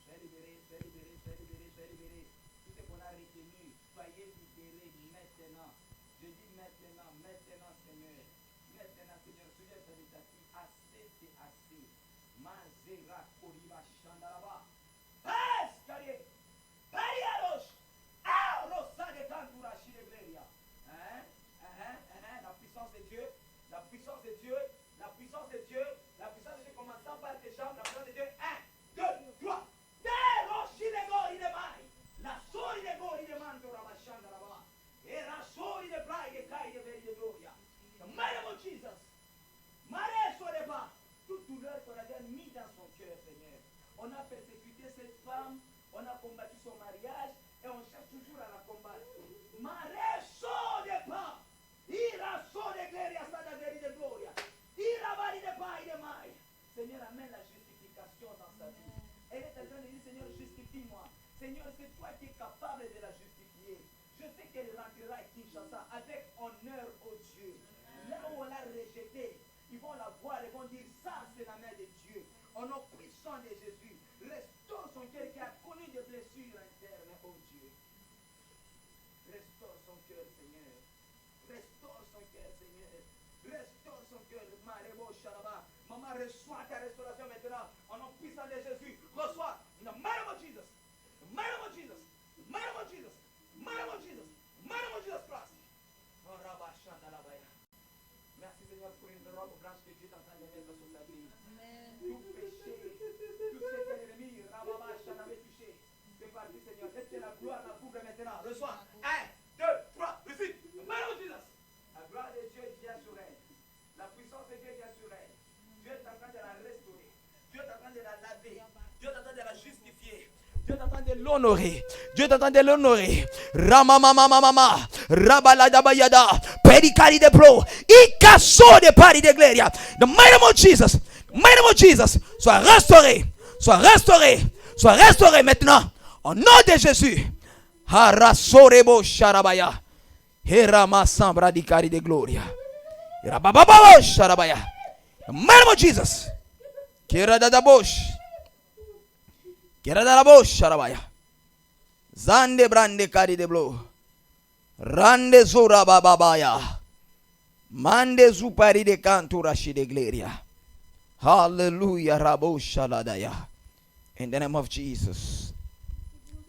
Soyez libérés, soyez libérés, soyez libérés, soyez libérés. Tout ce qu'on a retenu, soyez libérés maintenant. Je dis maintenant, maintenant, Seigneur. Maintenant, Seigneur, souviens-toi de ta fille. Assez, c'est assez. Mazera Koriba Shandalaba. Escalier. Bariados. Ah, Rosa de Cantura Chilebreria. La puissance de Dieu. La puissance de Dieu. La puissance de Dieu. La puissance de Dieu commençant par tes jambes. La puissance de Dieu. 1, 2, 3. La soli de gori de mando rabashanda raba. E la soli de brai de kai de veri de gloria. The mighty name of Jesus. Mare so de ba. Toute douleur qu'on avait mis dans son cœur, Seigneur. On a persécuté cette femme. On a combattu son mariage. Et on cherche toujours à la combattre. Mare so de ba. Ira so de gloria sada veri de gloria. Ira bari de bai de mai. Seigneur, amène la justification dans sa vie. Elle est en train de dire, Seigneur, justifie-moi. Seigneur, c'est toi qui es capable de la justifier. Je sais qu'elle rentrera à Kinshasa avec honneur au Dieu. Là où on l'a rejeté, ils vont la voir, ils vont dire, ça c'est la main de Dieu. Au nom puissant de Jésus, restaure son cœur qui a connu des blessures internes, oh Dieu. Restaure son cœur, Seigneur. Restaure son cœur, Seigneur. Restaure son cœur. Maman, reçois ta restauration maintenant. Au nom puissant de Jésus, reçois. In the mighty name of Jesus. The mighty name of Jesus. The mighty name of Jesus. The mighty name of Jesus. The mighty name of Jesus Christ. Oh, Rabba Shandalabaya. Merci Seigneur pour une robe blanche que Dieu est en train de mettre sur sa vie. Tout péché, tout ce que l'ennemi, Rabba Shandalabaya, avait touché. C'est parti Seigneur. Laisse la gloire la couvre maintenant. Reçois. 1, 2, 3, recite. The mighty name of Jesus. La gloire de Dieu vient sur elle. La puissance de Dieu vient sur elle. Dieu est en train de la restaurer. Dieu est en train de la laver. Dieu est en train de la justifier. Dieu est en train de l'honorer. Dieu est en train de l'honorer. Ramamamamamama. Rabaladabayada. Pericari de pro. Ikaso de pari de gloria. The mighty name of Jesus. The mighty name of Jesus. Sois restauré. Sois restauré. Sois restauré maintenant. Au nom de Jésus. Harasorebo sharabaya. Herama sambra di cari de gloria. Rabababo sharabaya. The mighty name of Jesus. Kira da bosh. Kira da bosh sharabaya. Zande brande kari de blo. Rande zura bababaya. Mande zupari de cantura shi de gloria. Hallelujah rabo shaladaya. In the name of Jesus.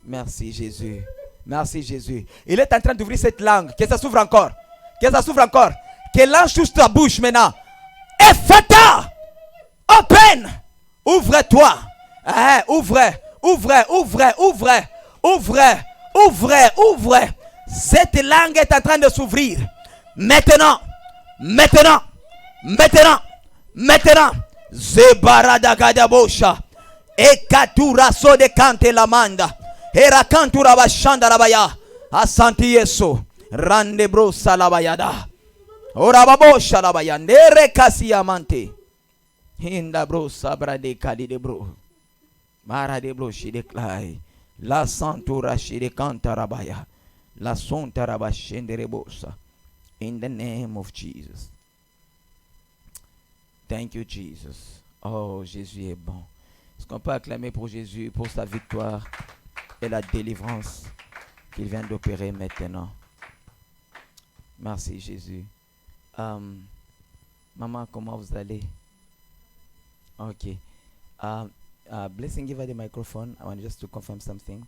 Merci Jésus. Merci Jésus. Il est en train d'ouvrir cette langue. Que ça s'ouvre encore. Que ça s'ouvre encore. Que l'ange touche ta bouche maintenant. Ephata. Open. Ouvre-toi. Ouvre. Ouvre. Ouvre. Ouvre. Ouvre. Ouvre. Ouvre. Cette langue est en train de s'ouvrir. Maintenant. Maintenant. Maintenant. Maintenant. Zebarada gadabosha. Ekatura so de kante la manda. Era kantura bashanda rabaya. Asanti Yesu. Rande brosa labayada. Ora babosha labaya. Nere kasi amante. Hinda brosa brade kadi de bro. Mara de bro shi de klai. La santura shi de kanta rabaya. La sonta rabashende rebosa. In the name of Jesus. Thank you, Jesus. Oh, Jésus est bon. Est-ce qu'on peut acclamer pour Jésus, pour sa victoire et la délivrance qu'il vient d'opérer maintenant? Merci, Jésus. Maman, comment vous allez? Ok. Blessing, give her the microphone. I want just to confirm something.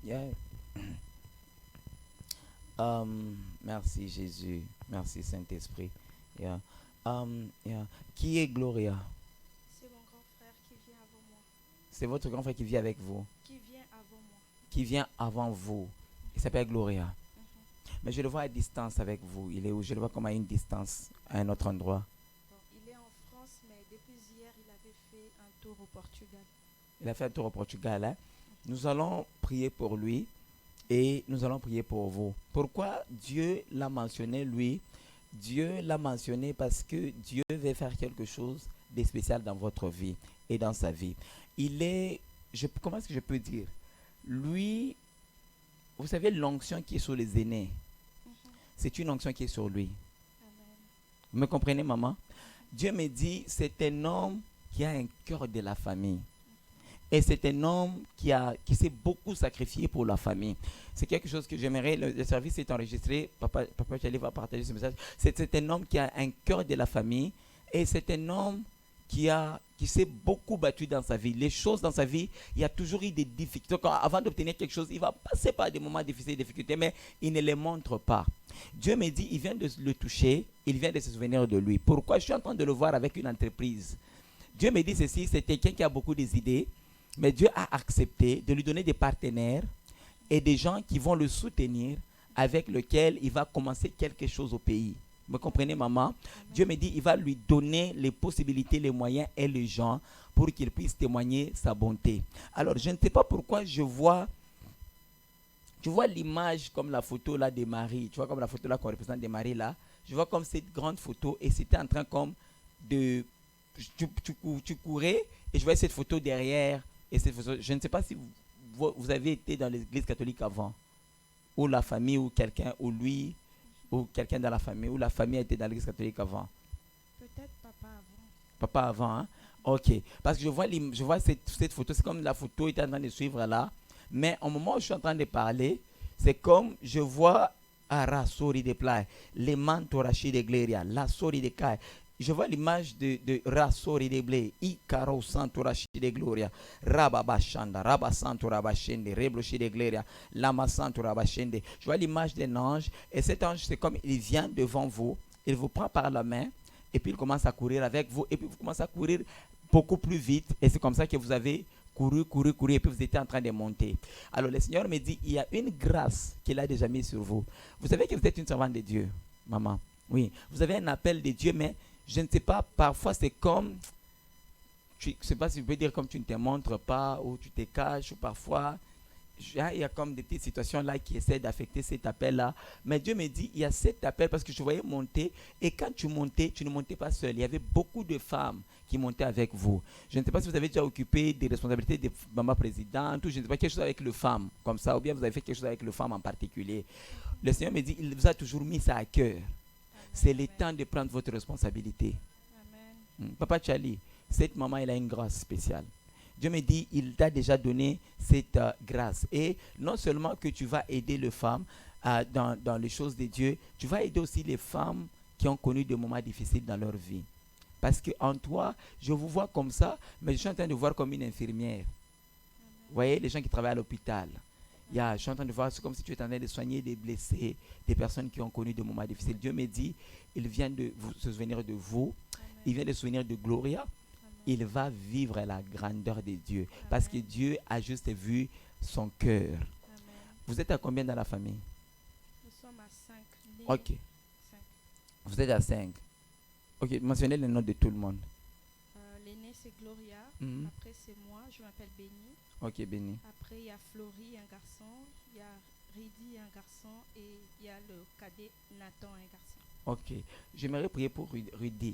Yeah. Merci, Jésus. Merci, Saint-Esprit. Yeah. Yeah. Qui est Gloria?
C'est mon grand frère qui vient avant moi.
C'est votre grand frère qui vit avec vous,
Qui vient avant moi.
qui vient avant vous. Il s'appelle Gloria. Mais je le vois à distance avec vous. Il est où? Je le vois comme à une distance, à un autre endroit.
Bon, il est en France, mais depuis hier, il avait fait un tour au Portugal.
Il a fait un tour au Portugal. Hein? Nous allons prier pour lui et nous allons prier pour vous. Pourquoi Dieu l'a mentionné, lui? Dieu l'a mentionné parce que Dieu veut faire quelque chose de spécial dans votre vie et dans sa vie. Il est, comment est-ce que je peux dire? Lui, vous savez, l'onction qui est sur les aînés, c'est une onction qui est sur lui.
Amen.
Vous me comprenez, maman? Dieu me dit, c'est un homme qui a un cœur de la famille. Et c'est un homme qui s'est beaucoup sacrifié pour la famille. C'est quelque chose que j'aimerais, le service est enregistré, Papa Charlie va partager ce message. C'est un homme qui a un cœur de la famille et c'est un homme qui s'est beaucoup battu dans sa vie. Les choses dans sa vie, il y a toujours eu des difficultés. Donc, avant d'obtenir quelque chose, il va passer par des moments difficiles et des difficultés, mais il ne les montre pas. Dieu me dit, il vient de le toucher, il vient de se souvenir de lui. Pourquoi? Je suis en train de le voir avec une entreprise. Dieu me dit ceci, c'est quelqu'un qui a beaucoup d'idées, mais Dieu a accepté de lui donner des partenaires et des gens qui vont le soutenir, avec lesquels il va commencer quelque chose au pays. Vous me comprenez, maman?
Amen.
Dieu me dit, il va lui donner les possibilités, les moyens et les gens pour qu'il puisse témoigner sa bonté. Alors, je ne sais pas pourquoi je vois l'image comme la photo là de Marie. Tu vois comme la photo là qu'on représente de Marie là. Je vois comme cette grande photo et c'était en train comme de... Tu courais et je voyais cette photo derrière. Et cette photo, je ne sais pas si vous avez été dans l'église catholique avant. Ou la famille ou quelqu'un, ou lui, ou quelqu'un dans la famille, ou la famille a été dans l'église catholique avant.
Peut-être papa avant.
Papa avant, hein? Ok. Parce que je vois cette photo, c'est comme la photo était en train de suivre là. Mais au moment où je suis en train de parler, c'est comme je vois Arasori de Playa, les mantorachi de Gleria, la sori de Kai. Je vois l'image de Rasori de Blé, Icaro Santorachi de Gloria, Rababashanda, Rabasantorabashende, Reblochi de Gloria, Lama Santorabashende. Je vois l'image d'un ange, et cet ange, c'est comme il vient devant vous, il vous prend par la main, et puis il commence à courir avec vous, et puis vous commencez à courir beaucoup plus vite, et c'est comme ça que vous avez couru, et puis vous étiez en train de monter. Alors le Seigneur me dit, il y a une grâce qu'il a déjà mise sur vous. Vous savez que vous êtes une servante de Dieu, maman. Oui, vous avez un appel de Dieu, mais je ne sais pas, parfois c'est comme, je ne sais pas si je peux dire comme tu ne te montres pas, ou tu te caches, ou parfois, il y a comme des petites situations là qui essaient d'affecter cet appel-là. Mais Dieu me dit, il y a cet appel parce que je voyais monter, et quand tu montais, tu ne montais pas seul. Il y avait beaucoup de femmes qui montaient avec vous. Je ne sais pas si vous avez déjà occupé des responsabilités de maman présidente, ou je ne sais pas, quelque chose avec les femmes, comme ça, ou bien vous avez fait quelque chose avec les femmes en particulier. Le Seigneur me dit, il vous a toujours mis ça à cœur. C'est le temps de prendre votre responsabilité.
Amen.
Papa Charlie, cette maman, elle a une grâce spéciale. Dieu me dit, il t'a déjà donné cette grâce. Et non seulement que tu vas aider les femmes dans les choses de Dieu, tu vas aider aussi les femmes qui ont connu des moments difficiles dans leur vie. Parce qu'en toi, je vous vois comme ça, mais je suis en train de voir comme une infirmière. Vous voyez, les gens qui travaillent à l'hôpital. Je suis en train de voir, c'est comme si tu étais en train de soigner des blessés, des personnes qui ont connu des moments difficiles. Dieu me dit, il vient de se souvenir de vous,
Amen.
il vient de se souvenir de Gloria,
Amen.
il va vivre la grandeur de Dieu. Parce que Dieu a juste vu son cœur.
Amen.
Vous êtes à combien dans la famille?
Nous sommes à 5.
Ok,
5.
vous êtes à 5. Ok, mentionnez le nom de tout le monde.
L'aîné, c'est Gloria.
Mhm.
Après, c'est moi. Je m'appelle Béni.
Ok, béni.
Après, il y a Florie, un garçon. Il y a Ridi, un garçon. Et il y a le cadet Nathan, un garçon.
Ok, j'aimerais prier pour Rudy.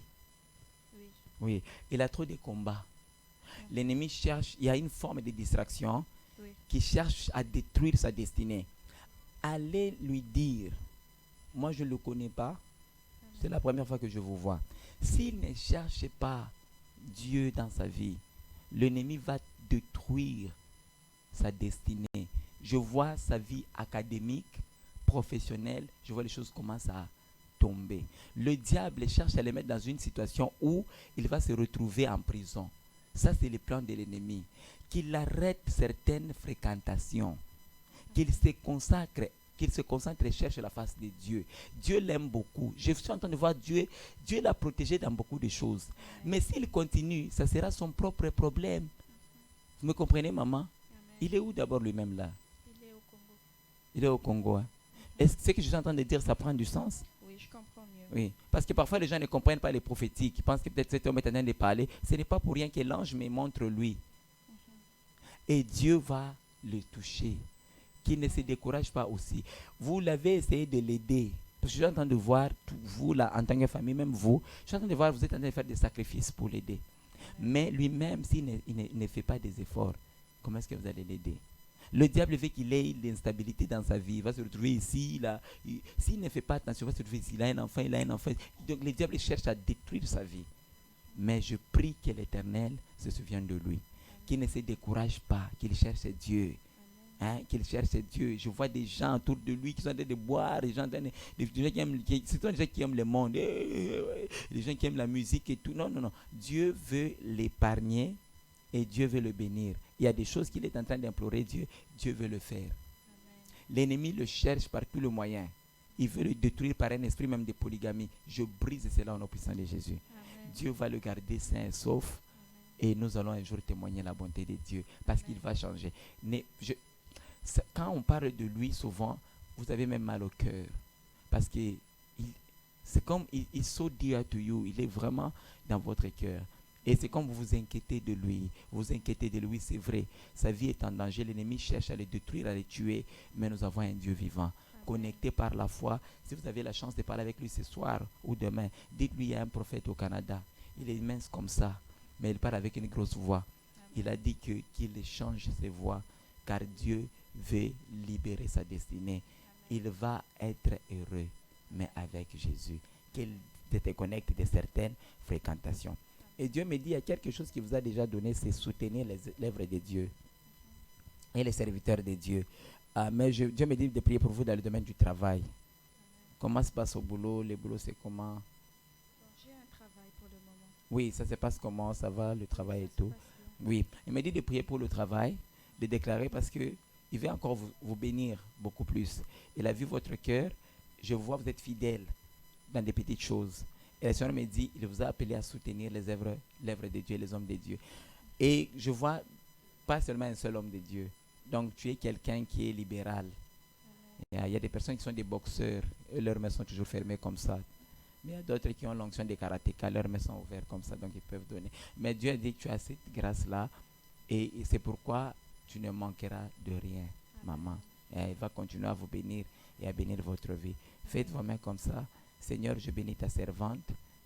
Oui.
Oui, il a trop de combats. L'ennemi cherche, il y a une forme de distraction
Oui.
qui cherche à détruire sa destinée. Allez lui dire, moi je ne le connais pas, c'est la première fois que je vous vois. S'il ne cherche pas Dieu dans sa vie, l'ennemi va détruire sa destinée. Je vois sa vie académique, professionnelle, je vois les choses commencent à tomber. Le diable cherche à le mettre dans une situation où il va se retrouver en prison. Ça, c'est le plan de l'ennemi. Qu'il arrête certaines fréquentations, qu'il se concentre et cherche la face de Dieu. Dieu l'aime beaucoup. Je suis en train de voir Dieu l'a protégé dans beaucoup de choses. Mais s'il continue, ça sera son propre problème. Vous me comprenez, maman?
Amen.
Il est où d'abord lui-même là?
Il est au Congo.
Il est au Congo. Hein? Est-ce que ce que je suis en train de dire, ça prend du sens?
Oui, je comprends mieux.
Oui, parce que parfois les gens ne comprennent pas les prophétiques. Ils pensent que peut-être cet homme est en train de parler. Ce n'est pas pour rien que l'ange me montre lui. Et Dieu va le toucher. Qu'il ne se décourage pas aussi. Vous l'avez essayé de l'aider. Parce que je suis en train de voir, vous là, en tant que famille, même vous, je suis en train de voir, vous êtes en train de faire des sacrifices pour l'aider. Mais lui-même, s'il ne fait pas des efforts, comment est-ce que vous allez l'aider? Le diable veut qu'il ait l'instabilité dans sa vie. Il va se retrouver ici, là. S'il ne fait pas attention, il va se retrouver ici. Il a un enfant. Donc le diable cherche à détruire sa vie. Mais je prie que l'Éternel se souvienne de lui. Qu'il ne se décourage pas, qu'il cherche Dieu. Hein, qu'il cherche Dieu. Je vois des gens autour de lui qui sont en train de boire, des gens qui aiment le monde, des gens qui aiment la musique et tout. Non. Dieu veut l'épargner et Dieu veut le bénir. Il y a des choses qu'il est en train d'implorer Dieu. Dieu veut le faire. L'ennemi le cherche par tous les moyens. Il veut le détruire par un esprit même de polygamie. Je brise cela au nom puissant de Jésus.
Amen.
Dieu va le garder sain et sauf. Et nous allons un jour témoigner la bonté de Dieu. Parce qu'il va changer. Quand on parle de lui, souvent, vous avez même mal au cœur. Parce que c'est comme il so dear to you. Il est vraiment dans votre cœur. Et c'est comme vous vous inquiétez de lui. Vous vous inquiétez de lui, c'est vrai. Sa vie est en danger. L'ennemi cherche à le détruire, à le tuer. Mais nous avons un Dieu vivant. Connecté par la foi. Si vous avez la chance de parler avec lui ce soir ou demain, dites-lui, il y a un prophète au Canada. Il est immense comme ça. Mais il parle avec une grosse voix. Il a dit qu'il change ses voix. Car Dieu veut libérer sa destinée. Il va être heureux, mais avec Jésus. Qu'il te déconnecte de certaines fréquentations. Et Dieu me dit, il y a quelque chose qui vous a déjà donné, c'est soutenir l'œuvre de Dieu et les serviteurs de Dieu. Mais Dieu me dit de prier pour vous dans le domaine du travail. Comment se passe au boulot? Le boulot, c'est comment?
Bon, j'ai un travail pour le moment.
Oui, ça se passe comment? Ça va, le travail
Ça
et
se
tout?
passe bien.
Oui, il m'a dit de prier pour le travail, de déclarer parce que il veut encore vous bénir beaucoup plus. Il a vu votre cœur. Je vois, vous êtes fidèle dans des petites choses. Et le Seigneur me dit, il vous a appelé à soutenir l'œuvre de Dieu, les hommes de Dieu. Et je vois pas seulement un seul homme de Dieu. Donc tu es quelqu'un qui est libéral. Il y a des personnes qui sont des boxeurs. Et leurs mains sont toujours fermées comme ça. Mais il y a d'autres qui ont l'onction des karatékas. Leurs mains sont ouvertes comme ça, donc ils peuvent donner. Mais Dieu a dit que tu as cette grâce-là. Et c'est pourquoi tu ne manqueras de rien, maman. Et il va continuer à vous bénir et à bénir votre vie. Faites vos mains comme ça. Seigneur, je bénis ta servante.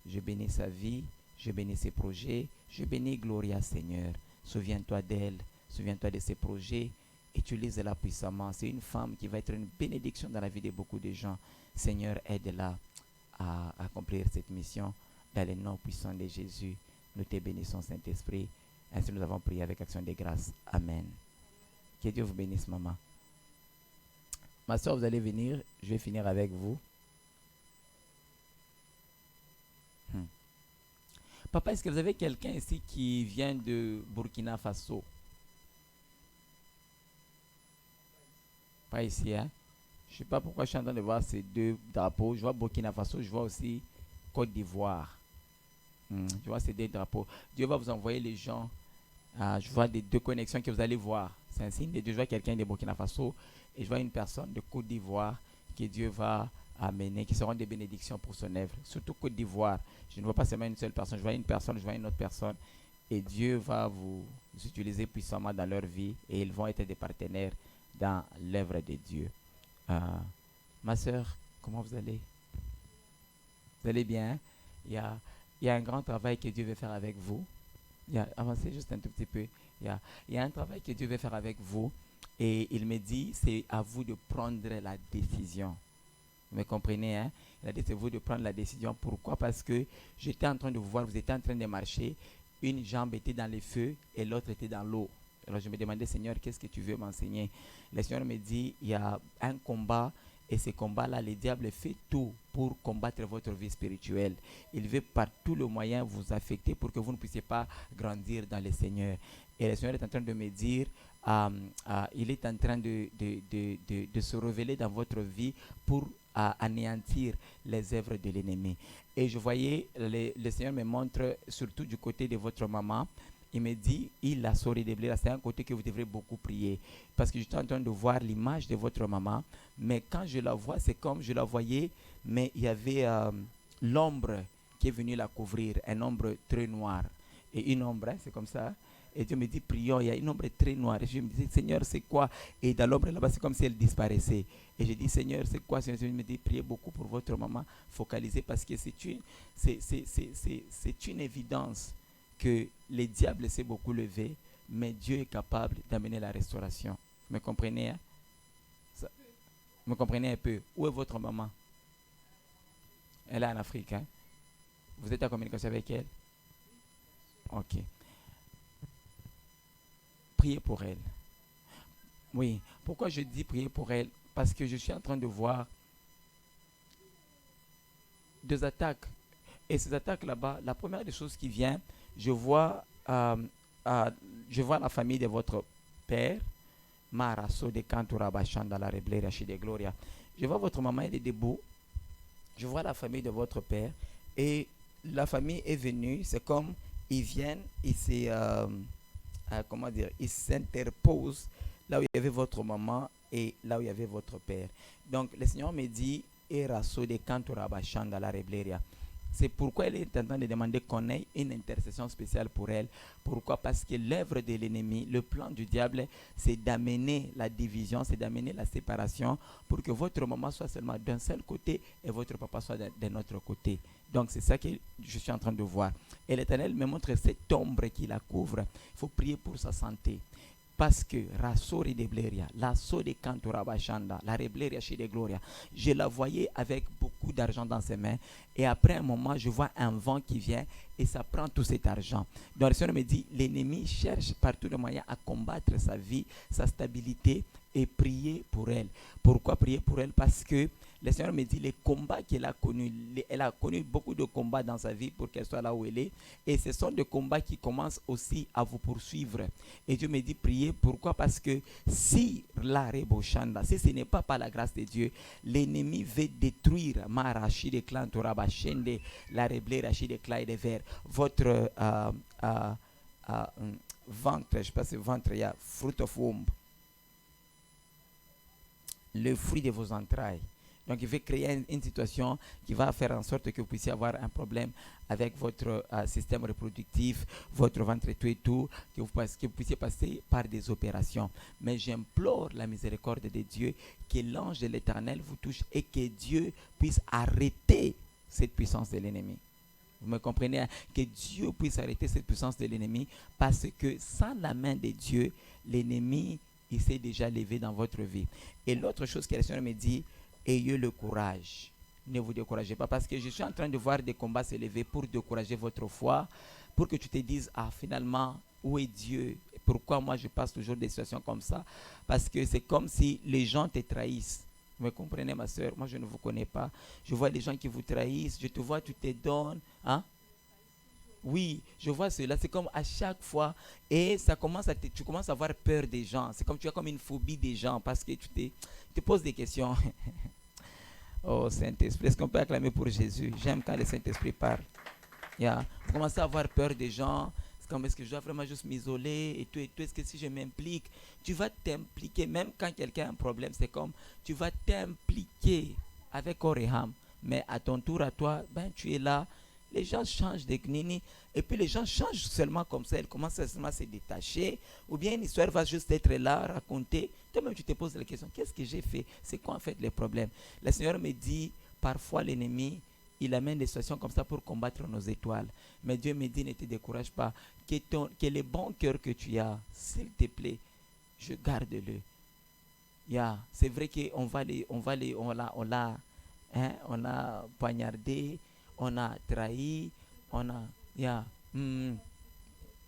Je bénis sa vie. Je bénis ses projets. Je bénis Gloria, Seigneur. Souviens-toi d'elle. Souviens-toi de ses projets. Utilise-la puissamment. C'est une femme qui va être une bénédiction dans la vie de beaucoup de gens. Seigneur, aide-la à accomplir cette mission. Dans le nom puissant de Jésus, nous te bénissons, Saint-Esprit. Ainsi nous avons prié avec action de grâce. Amen. Que Dieu vous bénisse, maman. Ma soeur, vous allez venir. Je vais finir avec vous. Papa, est-ce que vous avez quelqu'un ici qui vient de Burkina Faso? Pas ici, hein? Je ne sais pas pourquoi je suis en train de voir ces deux drapeaux. Je vois Burkina Faso, je vois aussi Côte d'Ivoire. Je vois ces deux drapeaux. Dieu va vous envoyer les gens. Je vois des deux connexions que vous allez voir. C'est un signe de Dieu. Je vois quelqu'un de Burkina Faso et je vois une personne de Côte d'Ivoire que Dieu va amener, qui seront des bénédictions pour son œuvre. Surtout Côte d'Ivoire. Je ne vois pas seulement une seule personne. Je vois une personne, je vois une autre personne. Et Dieu va vous utiliser puissamment dans leur vie et ils vont être des partenaires dans l'œuvre de Dieu. Ma soeur, comment vous allez? Vous allez bien? Hein? Il y a un grand travail que Dieu veut faire avec vous. Avancez juste un tout petit peu. Il y a un travail que Dieu veut faire avec vous. Et il me dit, c'est à vous de prendre la décision. Vous me comprenez, hein? Il a dit, c'est vous de prendre la décision. Pourquoi? Parce que j'étais en train de vous voir, vous étiez en train de marcher une jambe était dans les feux et l'autre était dans l'eau. Alors je me demandais, Seigneur, qu'est-ce que tu veux m'enseigner? Le Seigneur me dit, il y a un combat et ce combat-là, le diable fait tout pour combattre votre vie spirituelle. Il veut par tous les moyens vous affecter pour que vous ne puissiez pas grandir dans le Seigneur. Et le Seigneur est en train de me dire, il est en train de se révéler dans votre vie pour anéantir les œuvres de l'ennemi. Et je voyais, le Seigneur me montre surtout du côté de votre maman. Il me dit, il a sauvé des blés. C'est un côté que vous devrez beaucoup prier. Parce que je suis en train de voir l'image de votre maman. Mais quand je la vois, c'est comme je la voyais, mais il y avait l'ombre qui est venue la couvrir. Un ombre très noir. Et une ombre, c'est comme ça. Et Dieu me dit, prions, il y a une ombre très noire. Et je me dis, Seigneur, c'est quoi? Et dans l'ombre là-bas, c'est comme si elle disparaissait. Et je dis, Seigneur, c'est quoi? Seigneur, il me dit, priez beaucoup pour votre maman, focalisez, parce que c'est une évidence que le diable s'est beaucoup levé, mais Dieu est capable d'amener la restauration. Vous me comprenez? Hein? Vous me comprenez un peu? Où est votre maman? Elle est en Afrique. Hein? Vous êtes en communication avec elle? Ok. Priez pour elle. Oui. Pourquoi je dis prier pour elle? Parce que je suis en train de voir deux attaques. Et ces attaques là-bas, la première des choses qui vient, je vois la famille de votre père, Maraso de Cantura Bachanda la Rebleria chez des Gloria. Je vois votre maman, elle est debout. Je vois la famille de votre père. Et la famille est venue, c'est comme ils viennent, ils ils s'interposent là où il y avait votre maman et là où il y avait votre père. Donc le Seigneur me dit, Eraso de Cantura Bachanda la Rebleria. C'est pourquoi elle est en train de demander qu'on ait une intercession spéciale pour elle. Pourquoi? Parce que l'œuvre de l'ennemi, le plan du diable, c'est d'amener la division, c'est d'amener la séparation pour que votre maman soit seulement d'un seul côté et votre papa soit d'un autre côté. Donc c'est ça que je suis en train de voir. Et l'Éternel me montre cette ombre qui la couvre. Il faut prier pour sa santé. Parce que Rasori de Bleria, la so de Cantora Bachanda, la Rebleria chez des Gloria, je la voyais avec beaucoup d'argent dans ses mains. Et après un moment, je vois un vent qui vient et ça prend tout cet argent. Donc le Seigneur me dit, l'ennemi cherche par tous les moyens à combattre sa vie, sa stabilité et prier pour elle. Pourquoi prier pour elle? Parce que le Seigneur me dit les combats qu'elle a connus, elle a connu beaucoup de combats dans sa vie pour qu'elle soit là où elle est. Et ce sont des combats qui commencent aussi à vous poursuivre. Et Dieu me dit prier. Pourquoi? Parce que si la Reboshanda, si ce n'est pas par la grâce de Dieu, l'ennemi veut détruire Marachi de clan Torabashende, la Reblé Rachi de clan et de verre, votre ventre, je ne sais pas si ventre, il y a fruit of womb, le fruit de vos entrailles. Donc, il veut créer une situation qui va faire en sorte que vous puissiez avoir un problème avec votre système reproductif, votre ventre et tout, que vous puissiez passer par des opérations. Mais j'implore la miséricorde de Dieu, que l'ange de l'Éternel vous touche et que Dieu puisse arrêter cette puissance de l'ennemi. Vous me comprenez? Hein? Que Dieu puisse arrêter cette puissance de l'ennemi, parce que sans la main de Dieu, l'ennemi, il s'est déjà levé dans votre vie. Et l'autre chose que le Seigneur me dit, ayez le courage. Ne vous découragez pas, parce que je suis en train de voir des combats s'élever pour décourager votre foi, pour que tu te dises, finalement, où est Dieu? Pourquoi moi je passe toujours des situations comme ça? Parce que c'est comme si les gens te trahissent. Vous me comprenez, ma soeur? Moi, je ne vous connais pas. Je vois les gens qui vous trahissent. Je te vois, tu te donnes. Hein? Oui, je vois cela. C'est comme à chaque fois. Et ça commence tu commences à avoir peur des gens. C'est comme tu as comme une phobie des gens, parce que tu te poses des questions. Oh, Saint-Esprit, est-ce qu'on peut acclamer pour Jésus? J'aime quand le Saint-Esprit parle. Yeah. Vous commencez à avoir peur des gens. C'est comme, est-ce que je dois vraiment juste m'isoler et tout. Est-ce que si je m'implique, tu vas t'impliquer, même quand quelqu'un a un problème, c'est comme, tu vas t'impliquer avec Oreham. Mais à ton tour, à toi, tu es là. Les gens changent de gnini. Et puis les gens changent seulement comme ça. Ils commencent seulement à se détacher. Ou bien une histoire va juste être là, raconter. Toi-même, tu te poses la question, qu'est-ce que j'ai fait? C'est quoi en fait le problème? Le Seigneur me dit, parfois l'ennemi, il amène des situations comme ça pour combattre nos étoiles. Mais Dieu me dit, ne te décourage pas. Que le bon cœur que tu as, s'il te plaît, je garde-le. Yeah. C'est vrai qu'on l'a poignardé, on a trahi, on a... Yeah.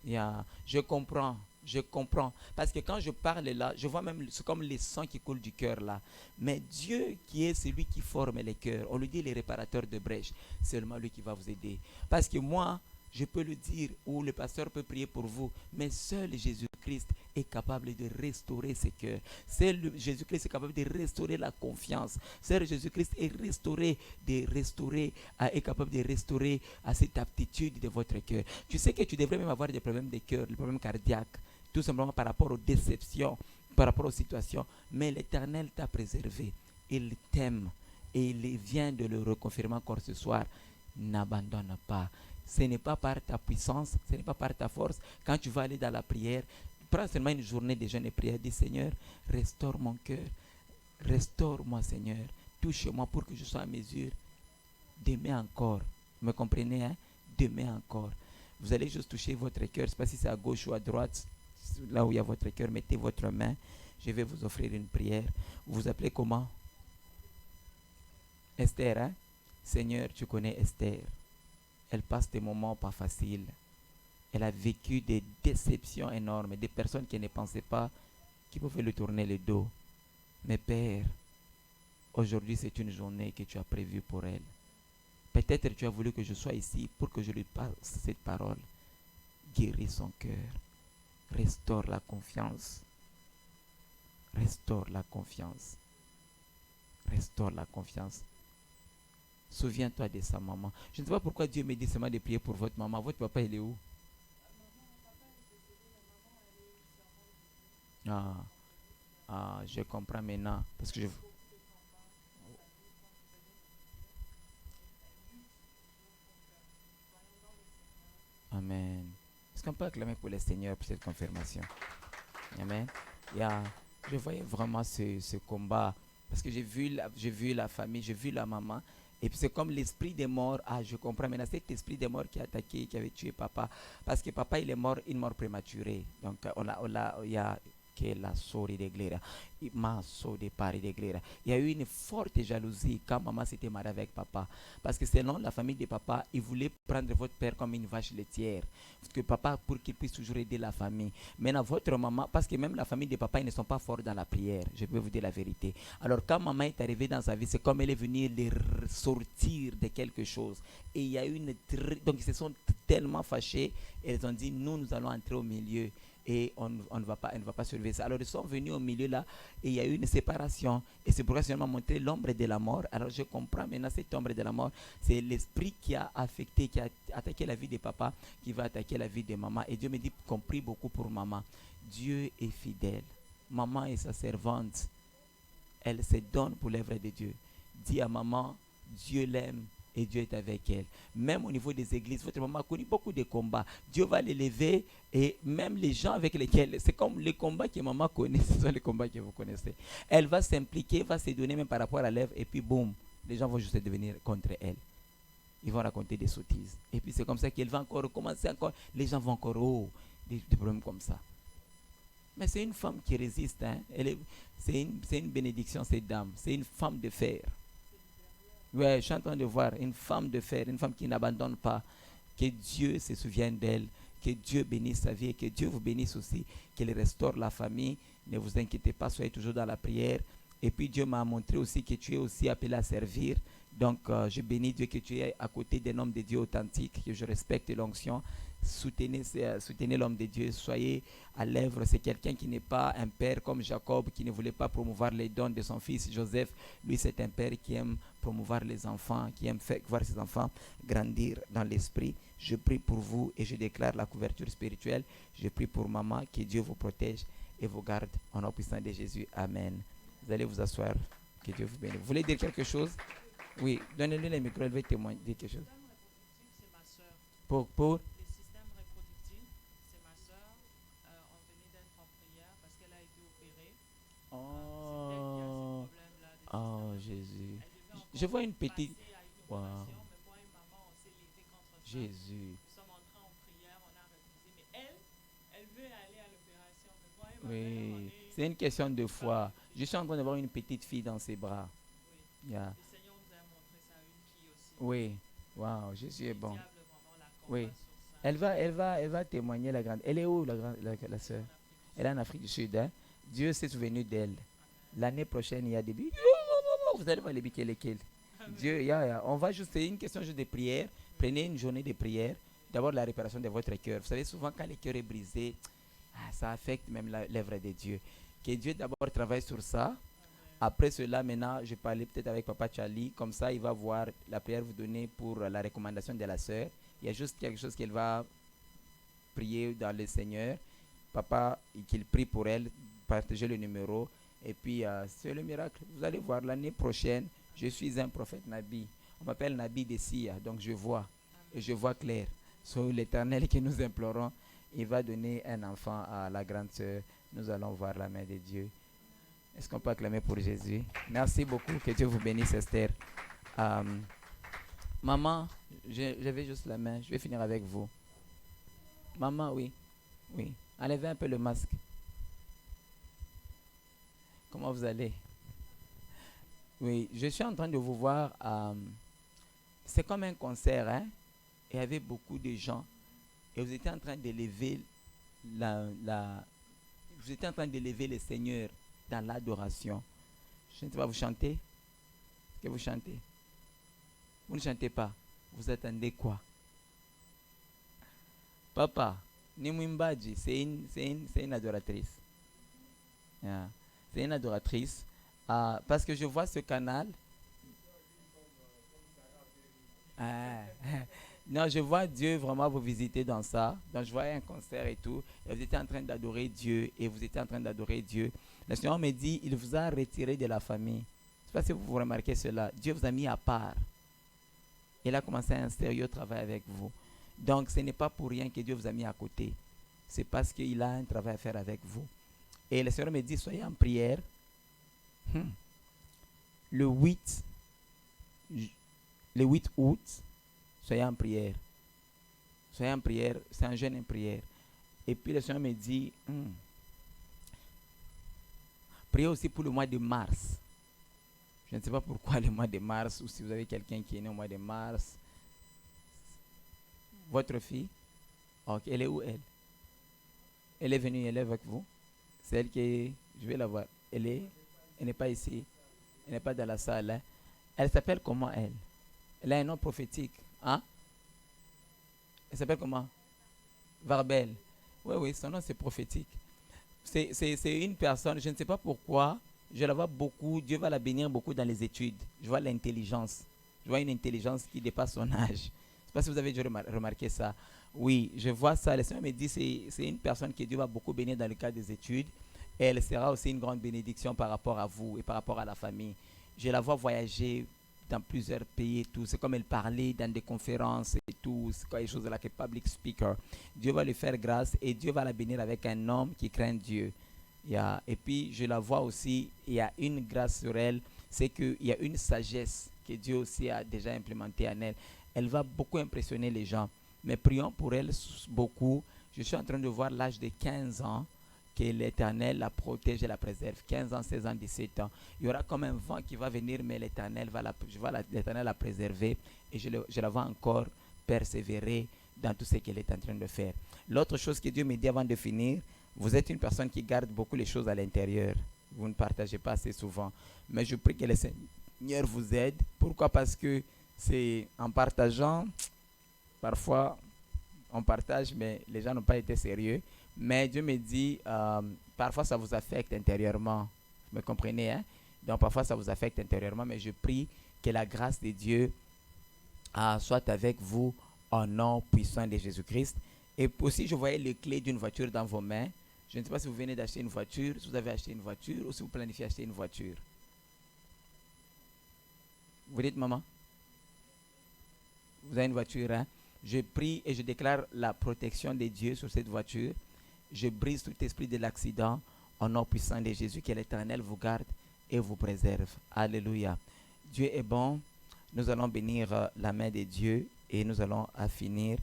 Yeah, je comprends. Je comprends. Parce que quand je parle là, je vois même, c'est comme les sangs qui coulent du cœur là. Mais Dieu qui est celui qui forme les cœurs, on lui dit les réparateurs de brèches, c'est seulement lui qui va vous aider. Parce que moi, je peux le dire, ou le pasteur peut prier pour vous, mais seul Jésus-Christ est capable de restaurer ces cœurs. Seul Jésus-Christ est capable de restaurer la confiance. Seul Jésus-Christ est capable de restaurer à cette aptitude de votre cœur. Tu sais que tu devrais même avoir des problèmes de cœur, des problèmes cardiaques, tout simplement par rapport aux déceptions, par rapport aux situations. Mais l'Éternel t'a préservé. Il t'aime et il vient de le reconfirmer encore ce soir. N'abandonne pas. Ce n'est pas par ta puissance, ce n'est pas par ta force. Quand tu vas aller dans la prière, prends seulement une journée de jeûne et prière. Dis Seigneur, restaure mon cœur. Restaure-moi Seigneur. Touche-moi pour que je sois à mesure d'aimer encore. Vous me comprenez, hein? D'aimer encore. Vous allez juste toucher votre cœur. Je ne sais pas si c'est à gauche ou à droite. Là où il y a votre cœur, mettez votre main. Je vais vous offrir une prière. Vous vous appelez comment? Esther, hein? Seigneur, tu connais Esther. Elle passe des moments pas faciles. Elle a vécu des déceptions énormes, des personnes qui ne pensaient pas qu'ils pouvaient lui tourner le dos. Mais Père, aujourd'hui c'est une journée que tu as prévue pour elle. Peut-être tu as voulu que je sois ici pour que je lui passe cette parole. Guéris son cœur. Restaure la confiance. Restaure la confiance. Restaure la confiance. Souviens-toi de sa maman. Je ne sais pas pourquoi Dieu me dit seulement de prier pour votre maman. Votre papa, il est où? Ah, je comprends maintenant. Parce que je... Amen. Est-ce qu'on peut acclamer pour le Seigneur pour cette confirmation? Amen. Yeah. Je voyais vraiment ce combat. Parce que j'ai vu la famille, j'ai vu la maman. Et puis c'est comme l'esprit des morts. Ah, je comprends maintenant. Cet esprit des morts qui a attaqué, qui avait tué papa. Parce que papa, il est mort, une mort prématurée. Donc, il y a que la souris de glera. Ma souris de Paris de glera. Il y a eu une forte jalousie quand maman s'était mariée avec papa. Parce que selon la famille de papa, il voulait prendre votre père comme une vache laitière. Parce que papa, pour qu'il puisse toujours aider la famille. Maintenant, votre maman, parce que même la famille de papa, ils ne sont pas forts dans la prière. Je peux vous dire la vérité. Alors, quand maman est arrivée dans sa vie, c'est comme elle est venue les sortir de quelque chose. Et il y a eu donc, ils se sont tellement fâchés. Et ils ont dit, nous allons entrer au milieu. Et on ne va pas surveiller ça. Alors ils sont venus au milieu là et il y a eu une séparation. Et c'est pourquoi Seigneur m'a montré l'ombre de la mort. Alors je comprends maintenant cette ombre de la mort. C'est l'esprit qui a affecté, qui a attaqué la vie de papa, qui va attaquer la vie de maman. Et Dieu me dit qu'on prie beaucoup pour maman. Dieu est fidèle. Maman est sa servante. Elle se donne pour l'œuvre de Dieu. Dis à maman, Dieu l'aime. Et Dieu est avec elle. Même au niveau des églises, votre maman a connu beaucoup de combats. Dieu va l'élever et même les gens avec lesquels, c'est comme les combats que maman connaît, ce sont les combats que vous connaissez. Elle va s'impliquer, va se donner même par rapport à l'œuvre et puis boum, les gens vont juste devenir contre elle. Ils vont raconter des sottises. Et puis c'est comme ça qu'elle va encore recommencer encore. Les gens vont encore, des problèmes comme ça. Mais c'est une femme qui résiste. Hein. C'est une bénédiction, cette dame. C'est une femme de fer. Ouais, je suis en train de voir une femme de fer, une femme qui n'abandonne pas. Que Dieu se souvienne d'elle, que Dieu bénisse sa vie et que Dieu vous bénisse aussi, qu'il restaure la famille. Ne vous inquiétez pas, soyez toujours dans la prière. Et puis Dieu m'a montré aussi que tu es aussi appelé à servir. Donc je bénis Dieu que tu es à côté d'un homme de Dieu authentique, que je respecte l'onction. Soutenez l'homme de Dieu, soyez à l'œuvre. C'est quelqu'un qui n'est pas un père comme Jacob, qui ne voulait pas promouvoir les dons de son fils Joseph. Lui, c'est un père qui aime promouvoir les enfants, qui aime voir ses enfants grandir dans l'esprit. Je prie pour vous et je déclare la couverture spirituelle. Je prie pour maman, que Dieu vous protège et vous garde au nom puissant de Jésus. Amen. Vous allez vous asseoir. Que Dieu vous bénisse. Vous voulez dire quelque chose? Oui, donnez-lui le micro, elle va témoigner, dire quelque chose.
C'est ma soeur.
Pour
Le système reproductif, c'est ma soeur. On venait d'être en prière parce qu'elle a été opérée. C'est elle qui a ce problème-là.
Oh, Jésus.
Elle devait encore
Je vois une petite...
passer à une
Wow.
opération, mais moi et maman, on s'est levé contre ça.
Jésus.
Nous sommes entrés en prière, on a refusé. Mais elle veut aller à l'opération. Mais moi et ma mère, on
Oui,
est...
c'est une question de foi. Je suis en train d'avoir une petite fille dans ses bras.
Oui.
Yeah.
Le Seigneur nous a montré ça, une fille aussi.
Oui, wow, Jésus est
Le
bon.
diable vraiment la combat
Oui.
sur ça.
Elle va témoigner, la grande. Elle est où, la sœur? Elle est en Afrique du Sud. Hein? Dieu s'est souvenu d'elle. L'année prochaine, il y a des billes. Vous allez voir les billes lesquels. Dieu, on va juste, c'est une question juste de prière. Prenez une journée de prière. D'abord, la réparation de votre cœur. Vous savez, souvent, quand le cœur est brisé, ça affecte même l'œuvre de Dieu. Que Dieu d'abord travaille sur ça. Après cela, maintenant, je parlais peut-être avec Papa Charlie. Comme ça, il va voir la prière vous donner pour la recommandation de la sœur. Il y a juste quelque chose qu'elle va prier dans le Seigneur. Papa, qu'il prie pour elle, partager le numéro. Et puis, c'est le miracle. Vous allez voir, l'année prochaine, je suis un prophète Nabi. On m'appelle Nabi de Sia, donc je vois. Et je vois clair. Sur l'Éternel que nous implorons, il va donner un enfant à la grande sœur. Nous allons voir la main de Dieu. Est-ce qu'on peut acclamer pour Jésus? Merci beaucoup. Que Dieu vous bénisse, Esther. Maman, j'avais juste la main. Je vais finir avec vous. Maman, oui. Oui. Enlevez un peu le masque. Comment vous allez? Oui, je suis en train de vous voir. C'est comme un concert, hein? Il y avait beaucoup de gens. Et vous étiez en train d'élever vous étiez en train d'élever le Seigneur dans l'adoration. Je ne sais pas, vous chantez? Est-ce que vous chantez? Vous ne chantez pas. Vous attendez quoi? Papa, Nimwimbaji, c'est une adoratrice. Yeah. C'est une adoratrice. Parce que je vois ce canal. Non, je vois Dieu vraiment vous visiter dans ça. Donc, je vois un concert et tout. Et vous étiez en train d'adorer Dieu. Et vous étiez en train d'adorer Dieu. Le Seigneur me dit, il vous a retiré de la famille. Je ne sais pas si vous remarquez cela. Dieu vous a mis à part. Il a commencé un sérieux travail avec vous. Donc, ce n'est pas pour rien que Dieu vous a mis à côté. C'est parce qu'il a un travail à faire avec vous. Et le Seigneur me dit, soyez en prière. Le 8 août, soyez en prière. Soyez en prière, c'est un jeûne en prière. Et puis le Seigneur me dit, priez aussi pour le mois de mars. Je ne sais pas pourquoi le mois de mars, ou si vous avez quelqu'un qui est né au mois de mars. Votre fille, okay, elle est où elle? Elle est venue, elle est avec vous? C'est elle qui est, je vais la voir. Elle n'est pas ici. Elle n'est pas dans la salle. Hein? Elle s'appelle comment elle? Elle a un nom prophétique. Hein? Elle s'appelle comment? Varbel. Oui, son nom c'est prophétique. C'est une personne, je ne sais pas pourquoi, je la vois beaucoup, Dieu va la bénir beaucoup dans les études. Je vois l'intelligence. Je vois une intelligence qui dépasse son âge. Je ne sais pas si vous avez déjà remarqué ça. Oui, je vois ça. Le Seigneur me dit c'est une personne que Dieu va beaucoup bénir dans le cadre des études. Et elle sera aussi une grande bénédiction par rapport à vous et par rapport à la famille. Je la vois voyager dans plusieurs pays et tout. C'est comme elle parlait dans des conférences et tout. C'est quelque chose là que public speaker. Dieu va lui faire grâce et Dieu va la bénir avec un homme qui craint Dieu. Et puis je la vois aussi, il y a une grâce sur elle, c'est qu'il y a une sagesse que Dieu aussi a déjà implémentée en elle. Elle va beaucoup impressionner les gens. Mais prions pour elle beaucoup. Je suis en train de voir l'âge de 15 ans. Que l'Éternel la protège et la préserve. 15 ans, 16 ans, 17 ans. Il y aura comme un vent qui va venir, mais l'Éternel va la préserver et je la vois encore persévérer dans tout ce qu'elle est en train de faire. L'autre chose que Dieu me dit avant de finir, vous êtes une personne qui garde beaucoup les choses à l'intérieur. Vous ne partagez pas assez souvent. Mais je prie que le Seigneur vous aide. Pourquoi? Parce que c'est en partageant, parfois on partage, mais les gens n'ont pas été sérieux. Mais Dieu me dit, parfois ça vous affecte intérieurement. Vous me comprenez, hein? Donc parfois ça vous affecte intérieurement, mais je prie que la grâce de Dieu soit avec vous au nom puissant de Jésus-Christ. Et aussi, je voyais les clés d'une voiture dans vos mains. Je ne sais pas si vous venez d'acheter une voiture, si vous avez acheté une voiture ou si vous planifiez acheter une voiture. Vous dites, maman? Vous avez une voiture, hein? Je prie et je déclare la protection de Dieu sur cette voiture. Je brise tout esprit de l'accident au nom puissant de Jésus, que l'Éternel vous garde et vous préserve. Alléluia. Dieu est bon. Nous allons bénir la main de Dieu et nous allons finir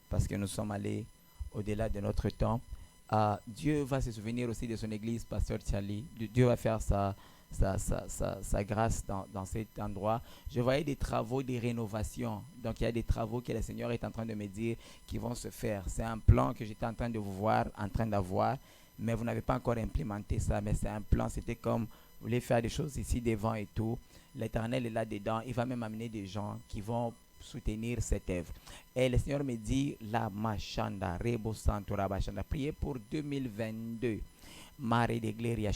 parce que nous sommes allés au-delà de notre temps. Dieu va se souvenir aussi de son église, Pasteur Charlie. Dieu va faire sa grâce dans cet endroit. Je voyais des travaux de rénovation. Donc il y a des travaux que le Seigneur est en train de me dire qui vont se faire. C'est un plan que j'étais en train de vous voir, en train d'avoir, mais vous n'avez pas encore implémenté ça. Mais c'est un plan, c'était comme, vous voulez faire des choses ici devant et tout. L'Éternel est là-dedans. Il va même amener des gens qui vont soutenir cette œuvre. Et le Seigneur me dit, la machanda, rebo santo rabashanda, priez pour 2022. Mare de Gleria,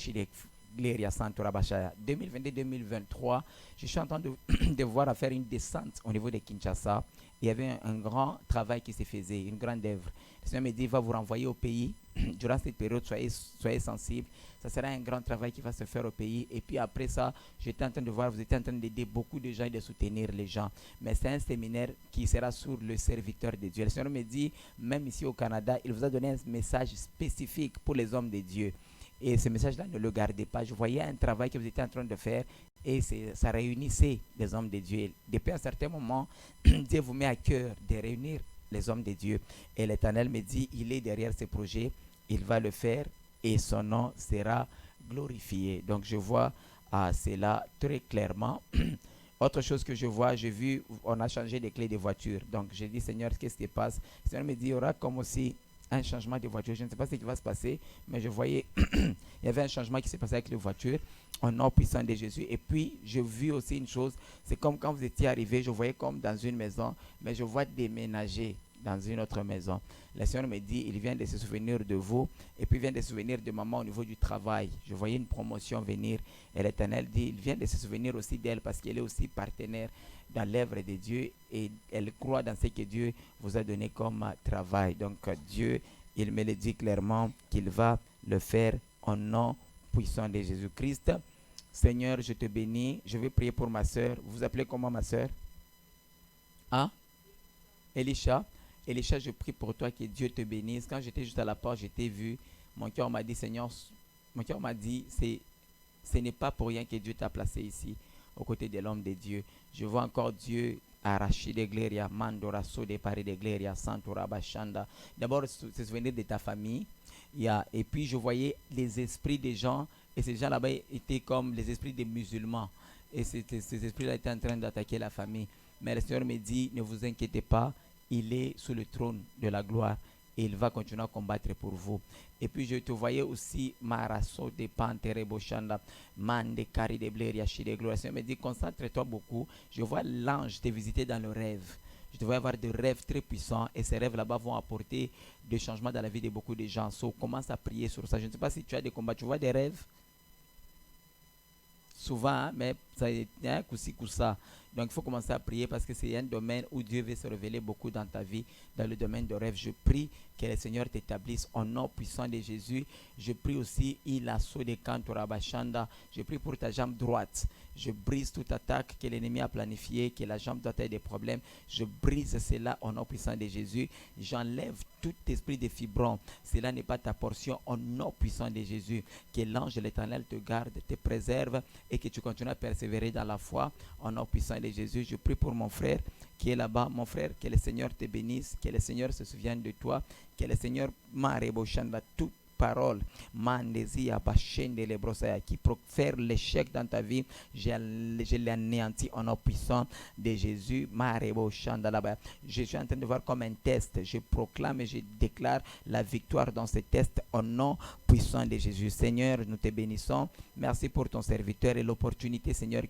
Gleria Santo Rabashaya. 2022-2023, je suis en train de voir à faire une descente au niveau de Kinshasa. Il y avait un grand travail qui se faisait, une grande œuvre. Le Seigneur me dit, il va vous renvoyer au pays. Durant cette période, soyez sensibles. Ça sera un grand travail qui va se faire au pays. Et puis après ça, j'étais en train de voir, vous étiez en train d'aider beaucoup de gens et de soutenir les gens. Mais c'est un séminaire qui sera sur le serviteur de Dieu. Le Seigneur me dit, même ici au Canada, il vous a donné un message spécifique pour les hommes de Dieu. Et ce message-là, ne le gardez pas. Je voyais un travail que vous étiez en train de faire et ça réunissait les hommes de Dieu. Et depuis un certain moment, Dieu vous met à cœur de réunir les hommes de Dieu. Et l'Éternel me dit, il est derrière ce projet, il va le faire et son nom sera glorifié. Donc je vois cela très clairement. Autre chose que je vois, j'ai vu, on a changé les clés des voitures. Donc j'ai dit, Seigneur, qu'est-ce qui se passe? Le Seigneur me dit, il y aura comme aussi un changement de voiture. Je ne sais pas ce qui va se passer, mais je voyais, il y avait un changement qui s'est passé avec les voitures, au nom puissant de Jésus. Et puis, j'ai vu aussi une chose, c'est comme quand vous étiez arrivé, je voyais comme dans une maison, mais je vois déménager dans une autre maison. Le Seigneur me dit, il vient de se souvenir de vous, et puis il vient de se souvenir de maman au niveau du travail. Je voyais une promotion venir, et l'Éternel dit, il vient de se souvenir aussi d'elle, parce qu'elle est aussi partenaire dans l'œuvre de Dieu, et elle croit dans ce que Dieu vous a donné comme travail. Donc Dieu, il me le dit clairement qu'il va le faire au nom puissant de Jésus-Christ. Seigneur, je te bénis. Je vais prier pour ma soeur. Vous vous appelez comment, ma soeur? Hein? Elisha. Elisha, je prie pour toi que Dieu te bénisse. Quand j'étais juste à la porte, je t'ai vu. Mon cœur m'a dit, Seigneur, mon cœur m'a dit, ce n'est pas pour rien que Dieu t'a placé ici, aux côtés de l'homme de Dieu. Je vois encore Dieu arracher des glérias, mandora so de paris de glérias, santora bachanda. D'abord, se souvenir de ta famille. Et puis, je voyais les esprits des gens, et ces gens là-bas étaient comme les esprits des musulmans. Et ces esprits-là étaient en train d'attaquer la famille. Mais le Seigneur me dit, ne vous inquiétez pas, il est sous le trône de la gloire. Et il va continuer à combattre pour vous. Et puis je te voyais aussi Maraso de Pantere Boshanda, Mande Kari de Bleria Shide Gloire. Le Seigneur me dit, concentre-toi beaucoup. Je vois l'ange te visiter dans le rêve. Je te vois avoir des rêves très puissants et ces rêves là-bas vont apporter des changements dans la vie de beaucoup de gens. So, commence à prier sur ça. Je ne sais pas si tu as des combats. Tu vois des rêves? Souvent, hein, mais ça est un coup ça. Donc il faut commencer à prier parce que c'est un domaine où Dieu veut se révéler beaucoup dans ta vie, dans le domaine de rêve. Je prie que le Seigneur t'établisse au nom puissant de Jésus. Je prie aussi, il a saut de Kantora Bashanda. Je prie pour ta jambe droite. Je brise toute attaque que l'ennemi a planifiée, que la jambe doit avoir des problèmes. Je brise cela au nom puissant de Jésus. J'enlève tout esprit de fibron. Cela n'est pas ta portion au nom puissant de Jésus. Que l'ange de l'Éternel te garde, te préserve et que tu continues à persévérer dans la foi au nom puissant de Jésus. Je prie pour mon frère qui est là-bas. Mon frère, que le Seigneur te bénisse, que le Seigneur se souvienne de toi, que le Seigneur m'arrebochanda toute parole qui profère l'échec dans ta vie, je l'anéantis au nom puissant de Jésus. Je suis en train de voir comme un test. Je proclame et je déclare la victoire dans ce test au nom puissant de Jésus. Seigneur, nous te bénissons. Merci pour ton serviteur et l'opportunité, Seigneur,